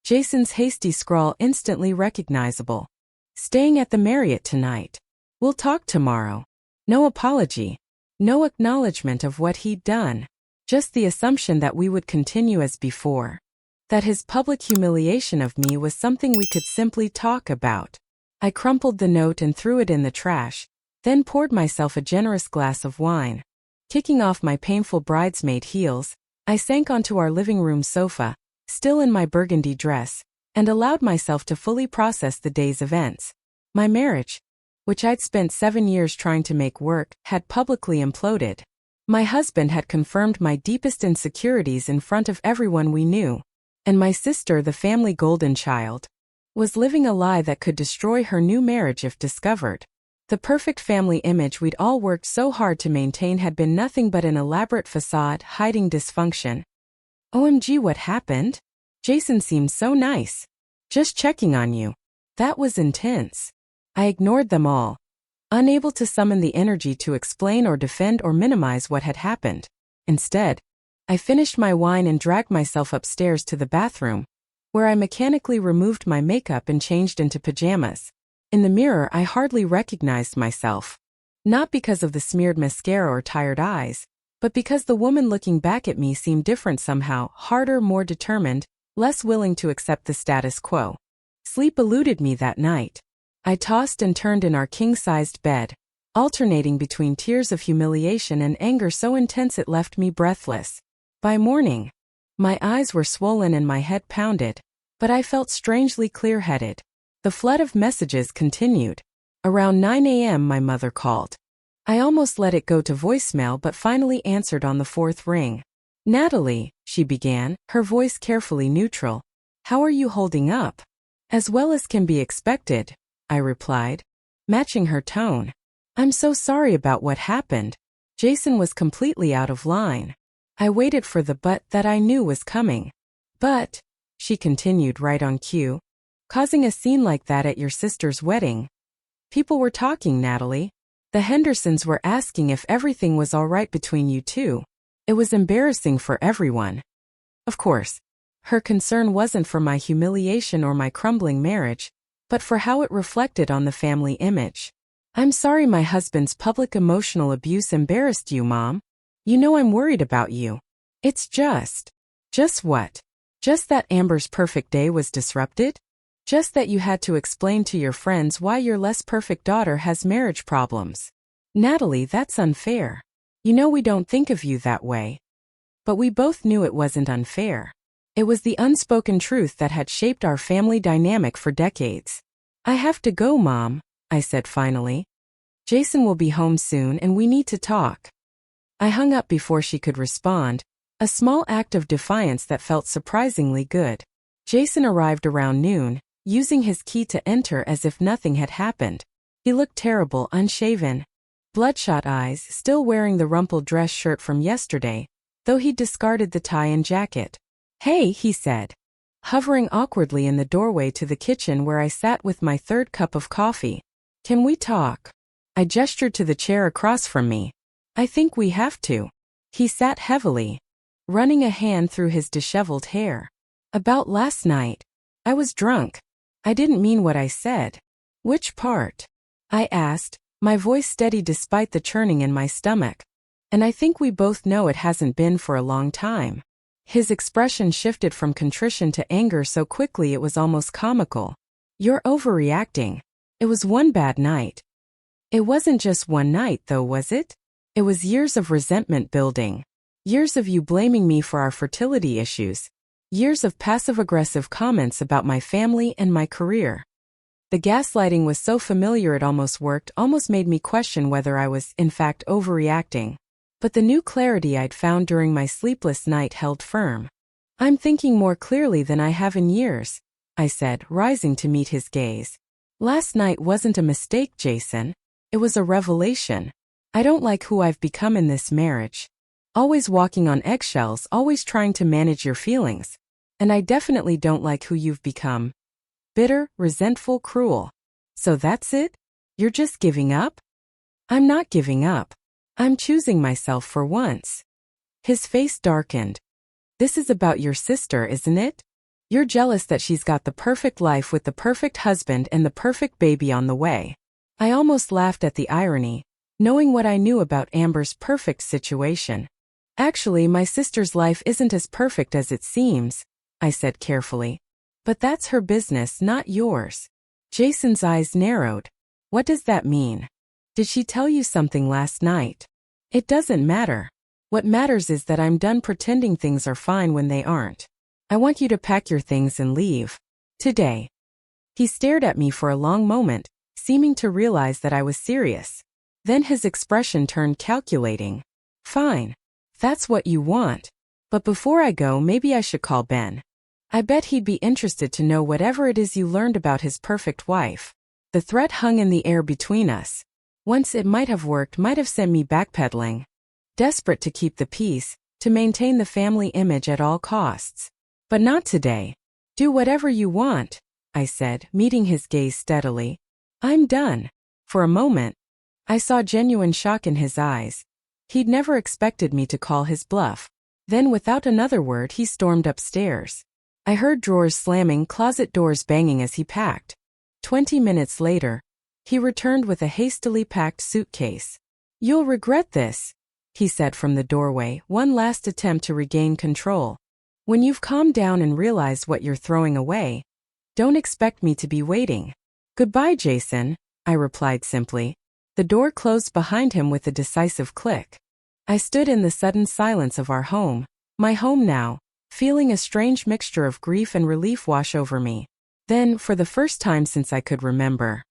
Jason's hasty scrawl instantly recognizable. Staying at the Marriott tonight. We'll talk tomorrow. No apology. No acknowledgement of what he'd done. Just the assumption that we would continue as before. That his public humiliation of me was something we could simply talk about. I crumpled the note and threw it in the trash, then poured myself a generous glass of wine. Kicking off my painful bridesmaid heels, I sank onto our living room sofa, still in my burgundy dress, and allowed myself to fully process the day's events. My marriage, which I'd spent 7 years trying to make work, had publicly imploded. My husband had confirmed my deepest insecurities in front of everyone we knew. And my sister, the family golden child, was living a lie that could destroy her new marriage if discovered. The perfect family image we'd all worked so hard to maintain had been nothing but an elaborate facade hiding dysfunction. OMG, what happened? Jason seemed so nice. Just checking on you. That was intense. I ignored them all, unable to summon the energy to explain or defend or minimize what had happened. Instead, I finished my wine and dragged myself upstairs to the bathroom, where I mechanically removed my makeup and changed into pajamas. In the mirror, I hardly recognized myself. Not because of the smeared mascara or tired eyes, but because the woman looking back at me seemed different somehow, harder, more determined, less willing to accept the status quo. Sleep eluded me that night. I tossed and turned in our king-sized bed, alternating between tears of humiliation and anger so intense it left me breathless. By morning, my eyes were swollen and my head pounded, but I felt strangely clear-headed. The flood of messages continued. Around 9 a.m. my mother called. I almost let it go to voicemail but finally answered on the 4th ring. "Natalie," she began, her voice carefully neutral. "How are you holding up?" "As well as can be expected," I replied, matching her tone. "I'm so sorry about what happened." Jason was completely out of line. I waited for the but that I knew was coming. "But," she continued right on cue, "causing a scene like that at your sister's wedding. People were talking, Natalie. The Hendersons were asking if everything was all right between you two. It was embarrassing for everyone." Of course, her concern wasn't for my humiliation or my crumbling marriage, but for how it reflected on the family image. "I'm sorry my husband's public emotional abuse embarrassed you, Mom. You know I'm worried about you. It's just what? Just that Amber's perfect day was disrupted? Just that you had to explain to your friends why your less perfect daughter has marriage problems. Natalie, that's unfair. You know we don't think of you that way." But we both knew it wasn't unfair. It was the unspoken truth that had shaped our family dynamic for decades. "I have to go, Mom," I said finally. "Jason will be home soon and we need to talk." I hung up before she could respond, a small act of defiance that felt surprisingly good. Jason arrived around noon, using his key to enter as if nothing had happened. He looked terrible, unshaven, bloodshot eyes, still wearing the rumpled dress shirt from yesterday, though he'd discarded the tie and jacket. "Hey," he said, hovering awkwardly in the doorway to the kitchen where I sat with my 3rd cup of coffee. "Can we talk?" I gestured to the chair across from me. "I think we have to." He sat heavily, running a hand through his disheveled hair. "About last night. I was drunk. I didn't mean what I said." "Which part?" I asked, my voice steady despite the churning in my stomach. "And I think we both know it hasn't been for a long time." His expression shifted from contrition to anger so quickly it was almost comical. "You're overreacting. It was one bad night." It wasn't just one night, though, was it? It was years of resentment building. Years of you blaming me for our fertility issues. Years of passive-aggressive comments about my family and my career. The gaslighting was so familiar it almost worked, almost made me question whether I was, in fact, overreacting. But the new clarity I'd found during my sleepless night held firm. "I'm thinking more clearly than I have in years," I said, rising to meet his gaze. "Last night wasn't a mistake, Jason. It was a revelation. I don't like who I've become in this marriage. Always walking on eggshells, always trying to manage your feelings. And I definitely don't like who you've become. Bitter, resentful, cruel. So that's it? You're just giving up?" "I'm not giving up. I'm choosing myself for once." His face darkened. "This is about your sister, isn't it? You're jealous that she's got the perfect life with the perfect husband and the perfect baby on the way." I almost laughed at the irony, knowing what I knew about Amber's perfect situation. "Actually, my sister's life isn't as perfect as it seems. I said carefully. But that's her business, not yours. Jason's eyes narrowed. What does that mean? Did she tell you something last night? It doesn't matter. What matters is that I'm done pretending things are fine when they aren't. I want you to pack your things and leave. Today. He stared at me for a long moment, seeming to realize that I was serious. Then his expression turned calculating. Fine. That's what you want. But before I go, maybe I should call Ben. I bet he'd be interested to know whatever it is you learned about his perfect wife. The threat hung in the air between us. Once it might have worked, might have sent me backpedaling. Desperate to keep the peace, to maintain the family image at all costs. But not today. Do whatever you want, I said, meeting his gaze steadily. I'm done. For a moment, I saw genuine shock in his eyes. He'd never expected me to call his bluff. Then without another word, he stormed upstairs. I heard drawers slamming, closet doors banging as he packed. 20 minutes later, he returned with a hastily packed suitcase. You'll regret this, he said from the doorway, one last attempt to regain control. When you've calmed down and realized what you're throwing away, don't expect me to be waiting. Goodbye, Jason, I replied simply. The door closed behind him with a decisive click. I stood in the sudden silence of our home, my home now, feeling a strange mixture of grief and relief wash over me. Then, for the first time since I could remember,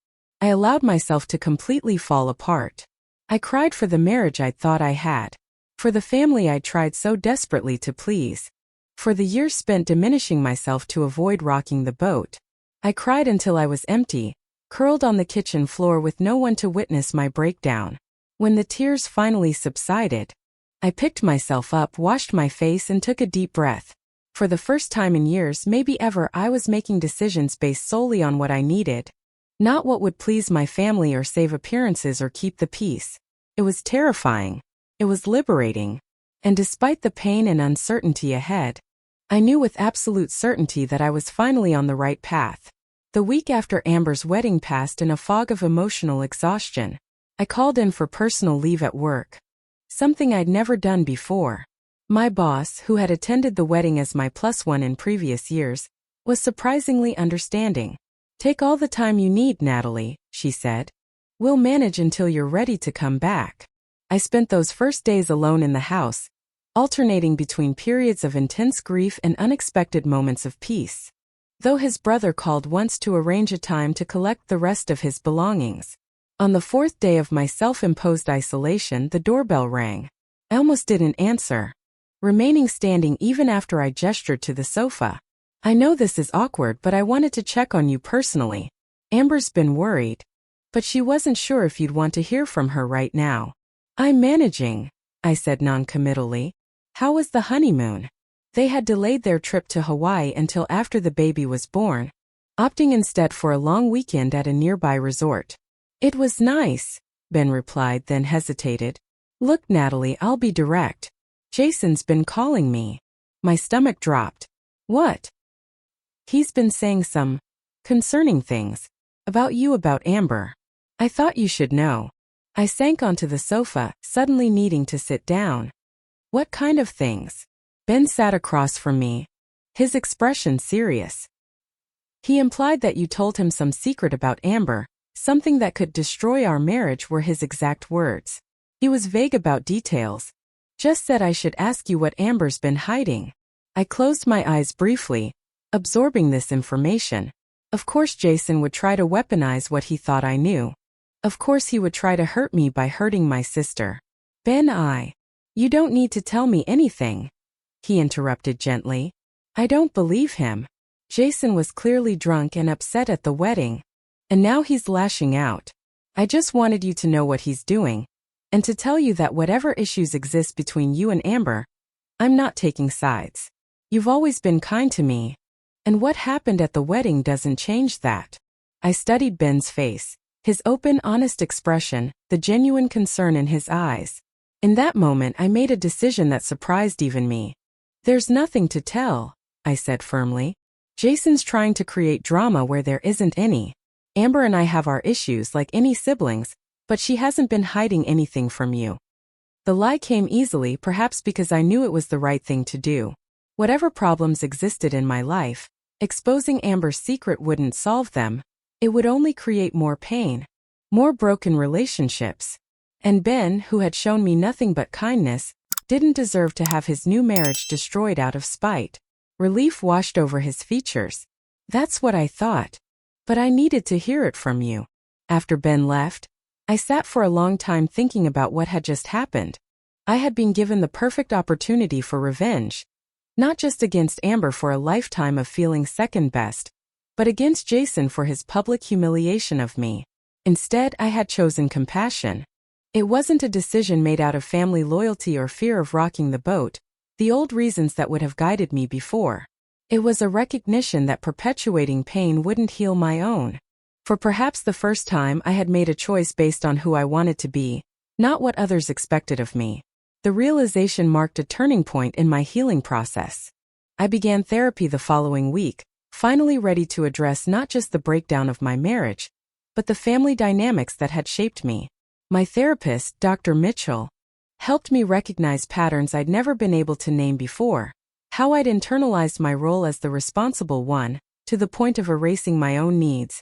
I allowed myself to completely fall apart. I cried for the marriage I'd thought I had, for the family I'd tried so desperately to please, for the years spent diminishing myself to avoid rocking the boat. I cried until I was empty, curled on the kitchen floor with no one to witness my breakdown. When the tears finally subsided, I picked myself up, washed my face, and took a deep breath. For the first time in years, maybe ever, I was making decisions based solely on what I needed, not what would please my family or save appearances or keep the peace. It was terrifying. It was liberating. And despite the pain and uncertainty ahead, I knew with absolute certainty that I was finally on the right path. The week after Amber's wedding passed in a fog of emotional exhaustion. I called in for personal leave at work. Something I'd never done before. My boss, who had attended the wedding as my +1 in previous years, was surprisingly understanding. Take all the time you need, Natalie, she said. We'll manage until you're ready to come back. I spent those first days alone in the house, alternating between periods of intense grief and unexpected moments of peace. Though his brother called once to arrange a time to collect the rest of his belongings. On the 4th day of my self-imposed isolation, the doorbell rang. I almost didn't answer, remaining standing even after I gestured to the sofa. I know this is awkward, but I wanted to check on you personally. Amber's been worried, but she wasn't sure if you'd want to hear from her right now. I'm managing, I said non-committally. How was the honeymoon? They had delayed their trip to Hawaii until after the baby was born, opting instead for a long weekend at a nearby resort. It was nice, Ben replied, then hesitated. Look, Natalie, I'll be direct. Jason's been calling me. My stomach dropped. What? He's been saying some concerning things about you, about Amber. I thought you should know. I sank onto the sofa, suddenly needing to sit down. What kind of things? Ben sat across from me, his expression serious. He implied that you told him some secret about Amber, something that could destroy our marriage, were his exact words. He was vague about details. Just said I should ask you what Amber's been hiding. I closed my eyes briefly, absorbing this information. Of course Jason would try to weaponize what he thought I knew. Of course he would try to hurt me by hurting my sister. Ben, you don't need to tell me anything, he interrupted gently. I don't believe him. Jason was clearly drunk and upset at the wedding, and now he's lashing out. I just wanted you to know what he's doing, and to tell you that whatever issues exist between you and Amber, I'm not taking sides. You've always been kind to me, and what happened at the wedding doesn't change that. I studied Ben's face, his open, honest expression, the genuine concern in his eyes. In that moment I made a decision that surprised even me. There's nothing to tell, I said firmly. Jason's trying to create drama where there isn't any. Amber and I have our issues like any siblings, but she hasn't been hiding anything from you. The lie came easily, perhaps because I knew it was the right thing to do. Whatever problems existed in my life, exposing Amber's secret wouldn't solve them. It would only create more pain, more broken relationships. And Ben, who had shown me nothing but kindness, didn't deserve to have his new marriage destroyed out of spite. Relief washed over his features. That's what I thought. But I needed to hear it from you. After Ben left, I sat for a long time thinking about what had just happened. I had been given the perfect opportunity for revenge. Not just against Amber for a lifetime of feeling second best, but against Jason for his public humiliation of me. Instead, I had chosen compassion. It wasn't a decision made out of family loyalty or fear of rocking the boat, the old reasons that would have guided me before. It was a recognition that perpetuating pain wouldn't heal my own. For perhaps the first time, I had made a choice based on who I wanted to be, not what others expected of me. The realization marked a turning point in my healing process. I began therapy the following week, finally ready to address not just the breakdown of my marriage, but the family dynamics that had shaped me. My therapist, Dr. Mitchell, helped me recognize patterns I'd never been able to name before, how I'd internalized my role as the responsible one, to the point of erasing my own needs,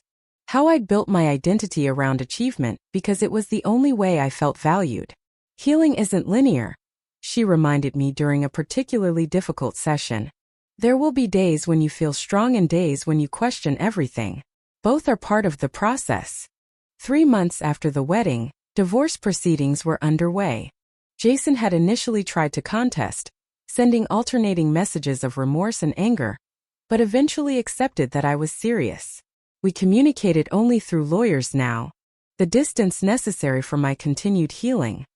how I'd built my identity around achievement because it was the only way I felt valued. Healing isn't linear, she reminded me during a particularly difficult session. There will be days when you feel strong and days when you question everything. Both are part of the process. 3 months after the wedding, divorce proceedings were underway. Jason had initially tried to contest, sending alternating messages of remorse and anger, but eventually accepted that I was serious. We communicated only through lawyers now, the distance necessary for my continued healing.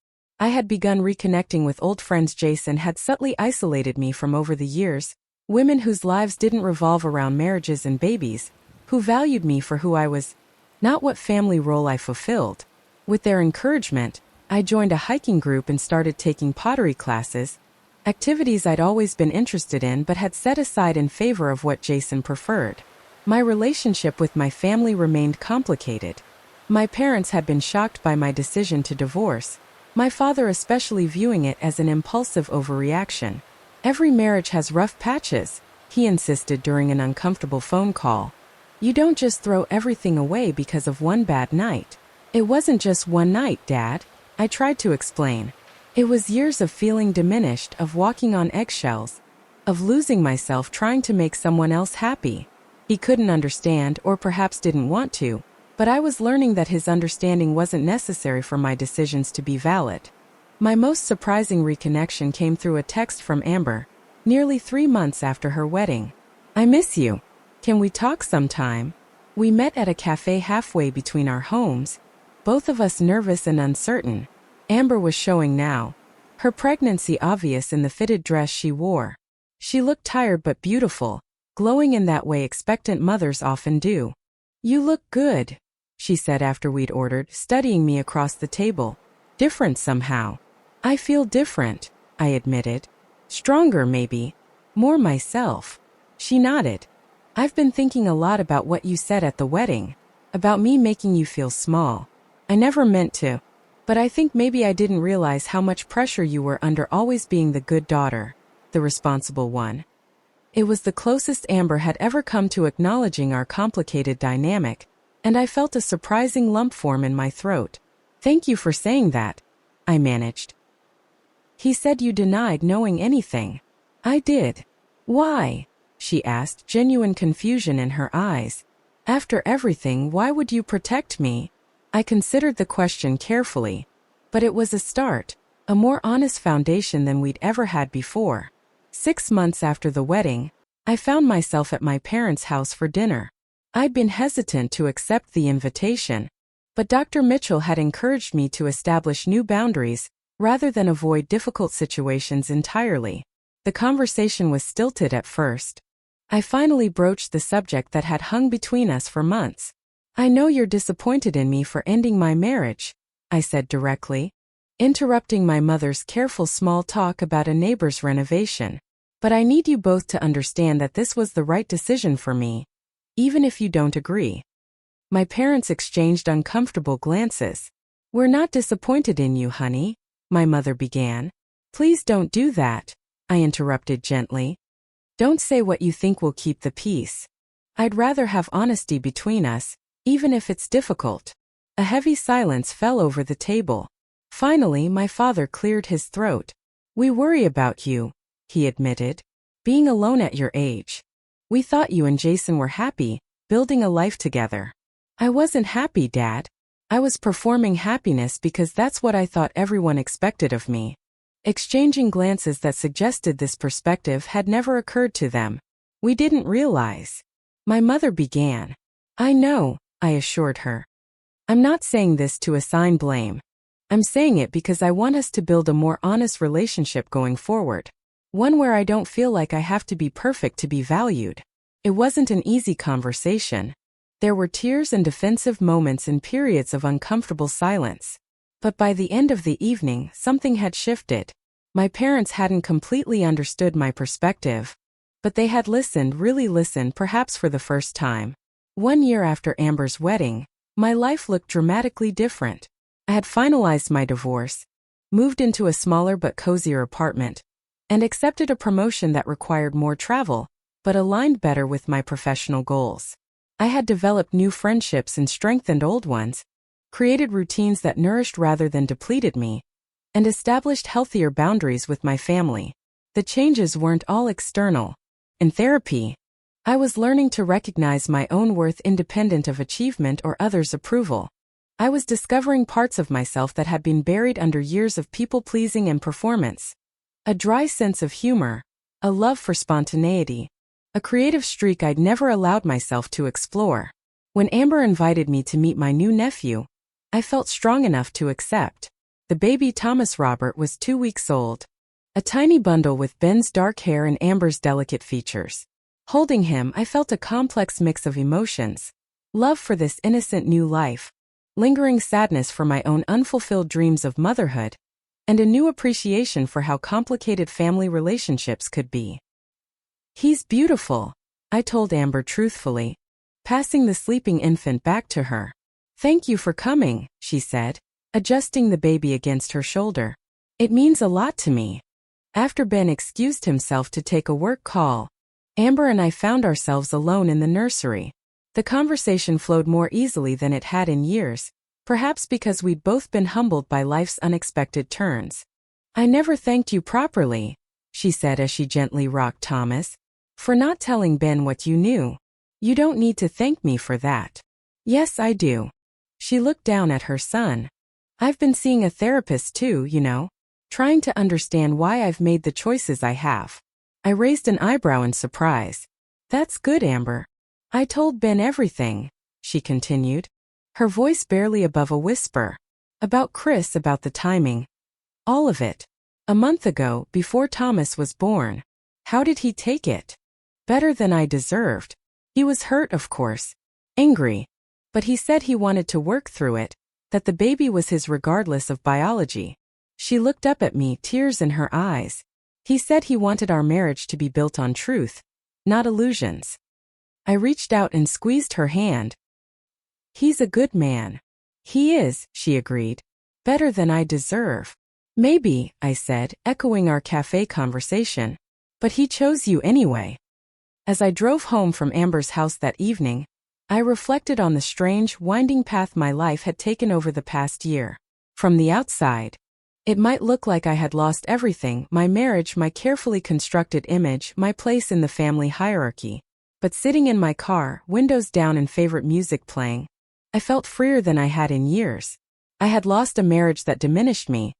I had begun reconnecting with old friends Jason had subtly isolated me from over the years, women whose lives didn't revolve around marriages and babies, who valued me for who I was, not what family role I fulfilled. With their encouragement, I joined a hiking group and started taking pottery classes, activities I'd always been interested in but had set aside in favor of what Jason preferred. My relationship with my family remained complicated. My parents had been shocked by my decision to divorce, my father especially viewing it as an impulsive overreaction. Every marriage has rough patches, he insisted during an uncomfortable phone call. You don't just throw everything away because of one bad night. It wasn't just one night, Dad, I tried to explain. It was years of feeling diminished, of walking on eggshells, of losing myself trying to make someone else happy. He couldn't understand, or perhaps didn't want to, but I was learning that his understanding wasn't necessary for my decisions to be valid. My most surprising reconnection came through a text from Amber, nearly 3 months after her wedding. I miss you. Can we talk sometime? We met at a cafe halfway between our homes, both of us nervous and uncertain. Amber was showing now, her pregnancy obvious in the fitted dress she wore. She looked tired but beautiful, glowing in that way expectant mothers often do. You look good, she said after we'd ordered, studying me across the table. Different somehow. I feel different, I admitted. Stronger maybe. More myself. She nodded. I've been thinking a lot about what you said at the wedding, about me making you feel small. I never meant to, but I think maybe I didn't realize how much pressure you were under always being the good daughter, the responsible one. It was the closest Amber had ever come to acknowledging our complicated dynamic, and I felt a surprising lump form in my throat. Thank you for saying that, I managed. He said you denied knowing anything. I did. Why? She asked, genuine confusion in her eyes. After everything, why would you protect me? I considered the question carefully, but it was a start, a more honest foundation than we'd ever had before. 6 months after the wedding, I found myself at my parents' house for dinner. I'd been hesitant to accept the invitation, but Dr. Mitchell had encouraged me to establish new boundaries rather than avoid difficult situations entirely. The conversation was stilted at first. I finally broached the subject that had hung between us for months. I know you're disappointed in me for ending my marriage, I said directly, interrupting my mother's careful small talk about a neighbor's renovation. But I need you both to understand that this was the right decision for me, even if you don't agree. My parents exchanged uncomfortable glances. We're not disappointed in you, honey, my mother began. Please don't do that, I interrupted gently. Don't say what you think will keep the peace. I'd rather have honesty between us, even if it's difficult." A heavy silence fell over the table. Finally, my father cleared his throat. "We worry about you," he admitted. "Being alone at your age. We thought you and Jason were happy, building a life together." "I wasn't happy, Dad. I was performing happiness because that's what I thought everyone expected of me." Exchanging glances that suggested this perspective had never occurred to them. "We didn't realize." My mother began. "I know," I assured her. "I'm not saying this to assign blame. I'm saying it because I want us to build a more honest relationship going forward. One where I don't feel like I have to be perfect to be valued." It wasn't an easy conversation. There were tears and defensive moments and periods of uncomfortable silence. But by the end of the evening, something had shifted. My parents hadn't completely understood my perspective, but they had listened, really listened, perhaps for the first time. 1 year after Amber's wedding, my life looked dramatically different. I had finalized my divorce, moved into a smaller but cozier apartment, and accepted a promotion that required more travel, but aligned better with my professional goals. I had developed new friendships and strengthened old ones, created routines that nourished rather than depleted me, and established healthier boundaries with my family. The changes weren't all external. In therapy, I was learning to recognize my own worth independent of achievement or others' approval. I was discovering parts of myself that had been buried under years of people-pleasing and performance. A dry sense of humor, a love for spontaneity, a creative streak I'd never allowed myself to explore. When Amber invited me to meet my new nephew, I felt strong enough to accept. The baby Thomas Robert was 2 weeks old, a tiny bundle with Ben's dark hair and Amber's delicate features. Holding him, I felt a complex mix of emotions: love for this innocent new life, lingering sadness for my own unfulfilled dreams of motherhood, and a new appreciation for how complicated family relationships could be. "He's beautiful," I told Amber truthfully, passing the sleeping infant back to her. "Thank you for coming," she said, adjusting the baby against her shoulder. "It means a lot to me." After Ben excused himself to take a work call, Amber and I found ourselves alone in the nursery. The conversation flowed more easily than it had in years, perhaps because we'd both been humbled by life's unexpected turns. "I never thanked you properly," she said as she gently rocked Thomas, "for not telling Ben what you knew. You don't need to thank me for that." "Yes, I do." She looked down at her son. "I've been seeing a therapist too, you know, trying to understand why I've made the choices I have." I raised an eyebrow in surprise. "That's good, Amber." "I told Ben everything," she continued, her voice barely above a whisper. "About Chris, about the timing. All of it. A month ago, before Thomas was born. How did he take it?" "Better than I deserved. He was hurt, of course. Angry. But he said he wanted to work through it, that the baby was his regardless of biology." She looked up at me, tears in her eyes. "He said he wanted our marriage to be built on truth, not illusions." I reached out and squeezed her hand. "He's a good man." "He is," she agreed. "Better than I deserve." "Maybe," I said, echoing our cafe conversation. "But he chose you anyway." As I drove home from Amber's house that evening, I reflected on the strange, winding path my life had taken over the past year. From the outside, it might look like I had lost everything: my marriage, my carefully constructed image, my place in the family hierarchy. But sitting in my car, windows down and favorite music playing, I felt freer than I had in years. I had lost a marriage that diminished me,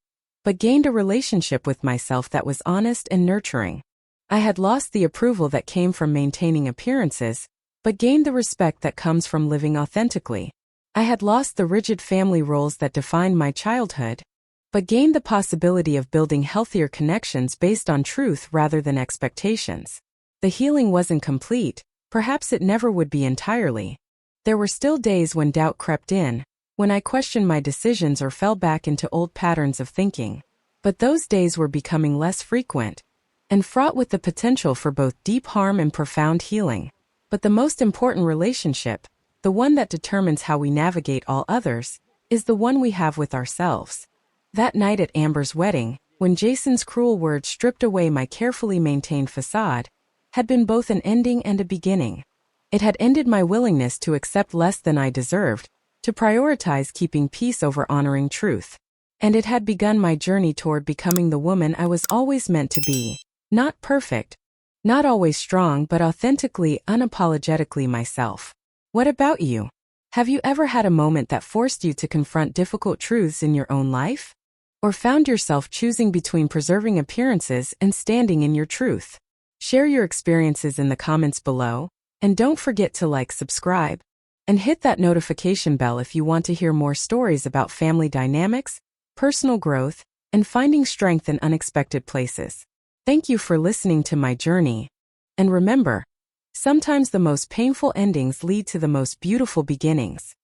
but gained a relationship with myself that was honest and nurturing. I had lost the approval that came from maintaining appearances, but gained the respect that comes from living authentically. I had lost the rigid family roles that defined my childhood, but gained the possibility of building healthier connections based on truth rather than expectations. The healing wasn't complete, perhaps it never would be entirely. There were still days when doubt crept in, when I questioned my decisions or fell back into old patterns of thinking. But those days were becoming less frequent, and fraught with the potential for both deep harm and profound healing. But the most important relationship, the one that determines how we navigate all others, is the one we have with ourselves. That night at Amber's wedding, when Jason's cruel words stripped away my carefully maintained facade, had been both an ending and a beginning. It had ended my willingness to accept less than I deserved, to prioritize keeping peace over honoring truth. And it had begun my journey toward becoming the woman I was always meant to be. Not perfect, not always strong, but authentically, unapologetically myself. What about you? Have you ever had a moment that forced you to confront difficult truths in your own life? Or found yourself choosing between preserving appearances and standing in your truth? Share your experiences in the comments below, and don't forget to like, subscribe, and hit that notification bell if you want to hear more stories about family dynamics, personal growth, and finding strength in unexpected places. Thank you for listening to my journey. And remember, sometimes the most painful endings lead to the most beautiful beginnings.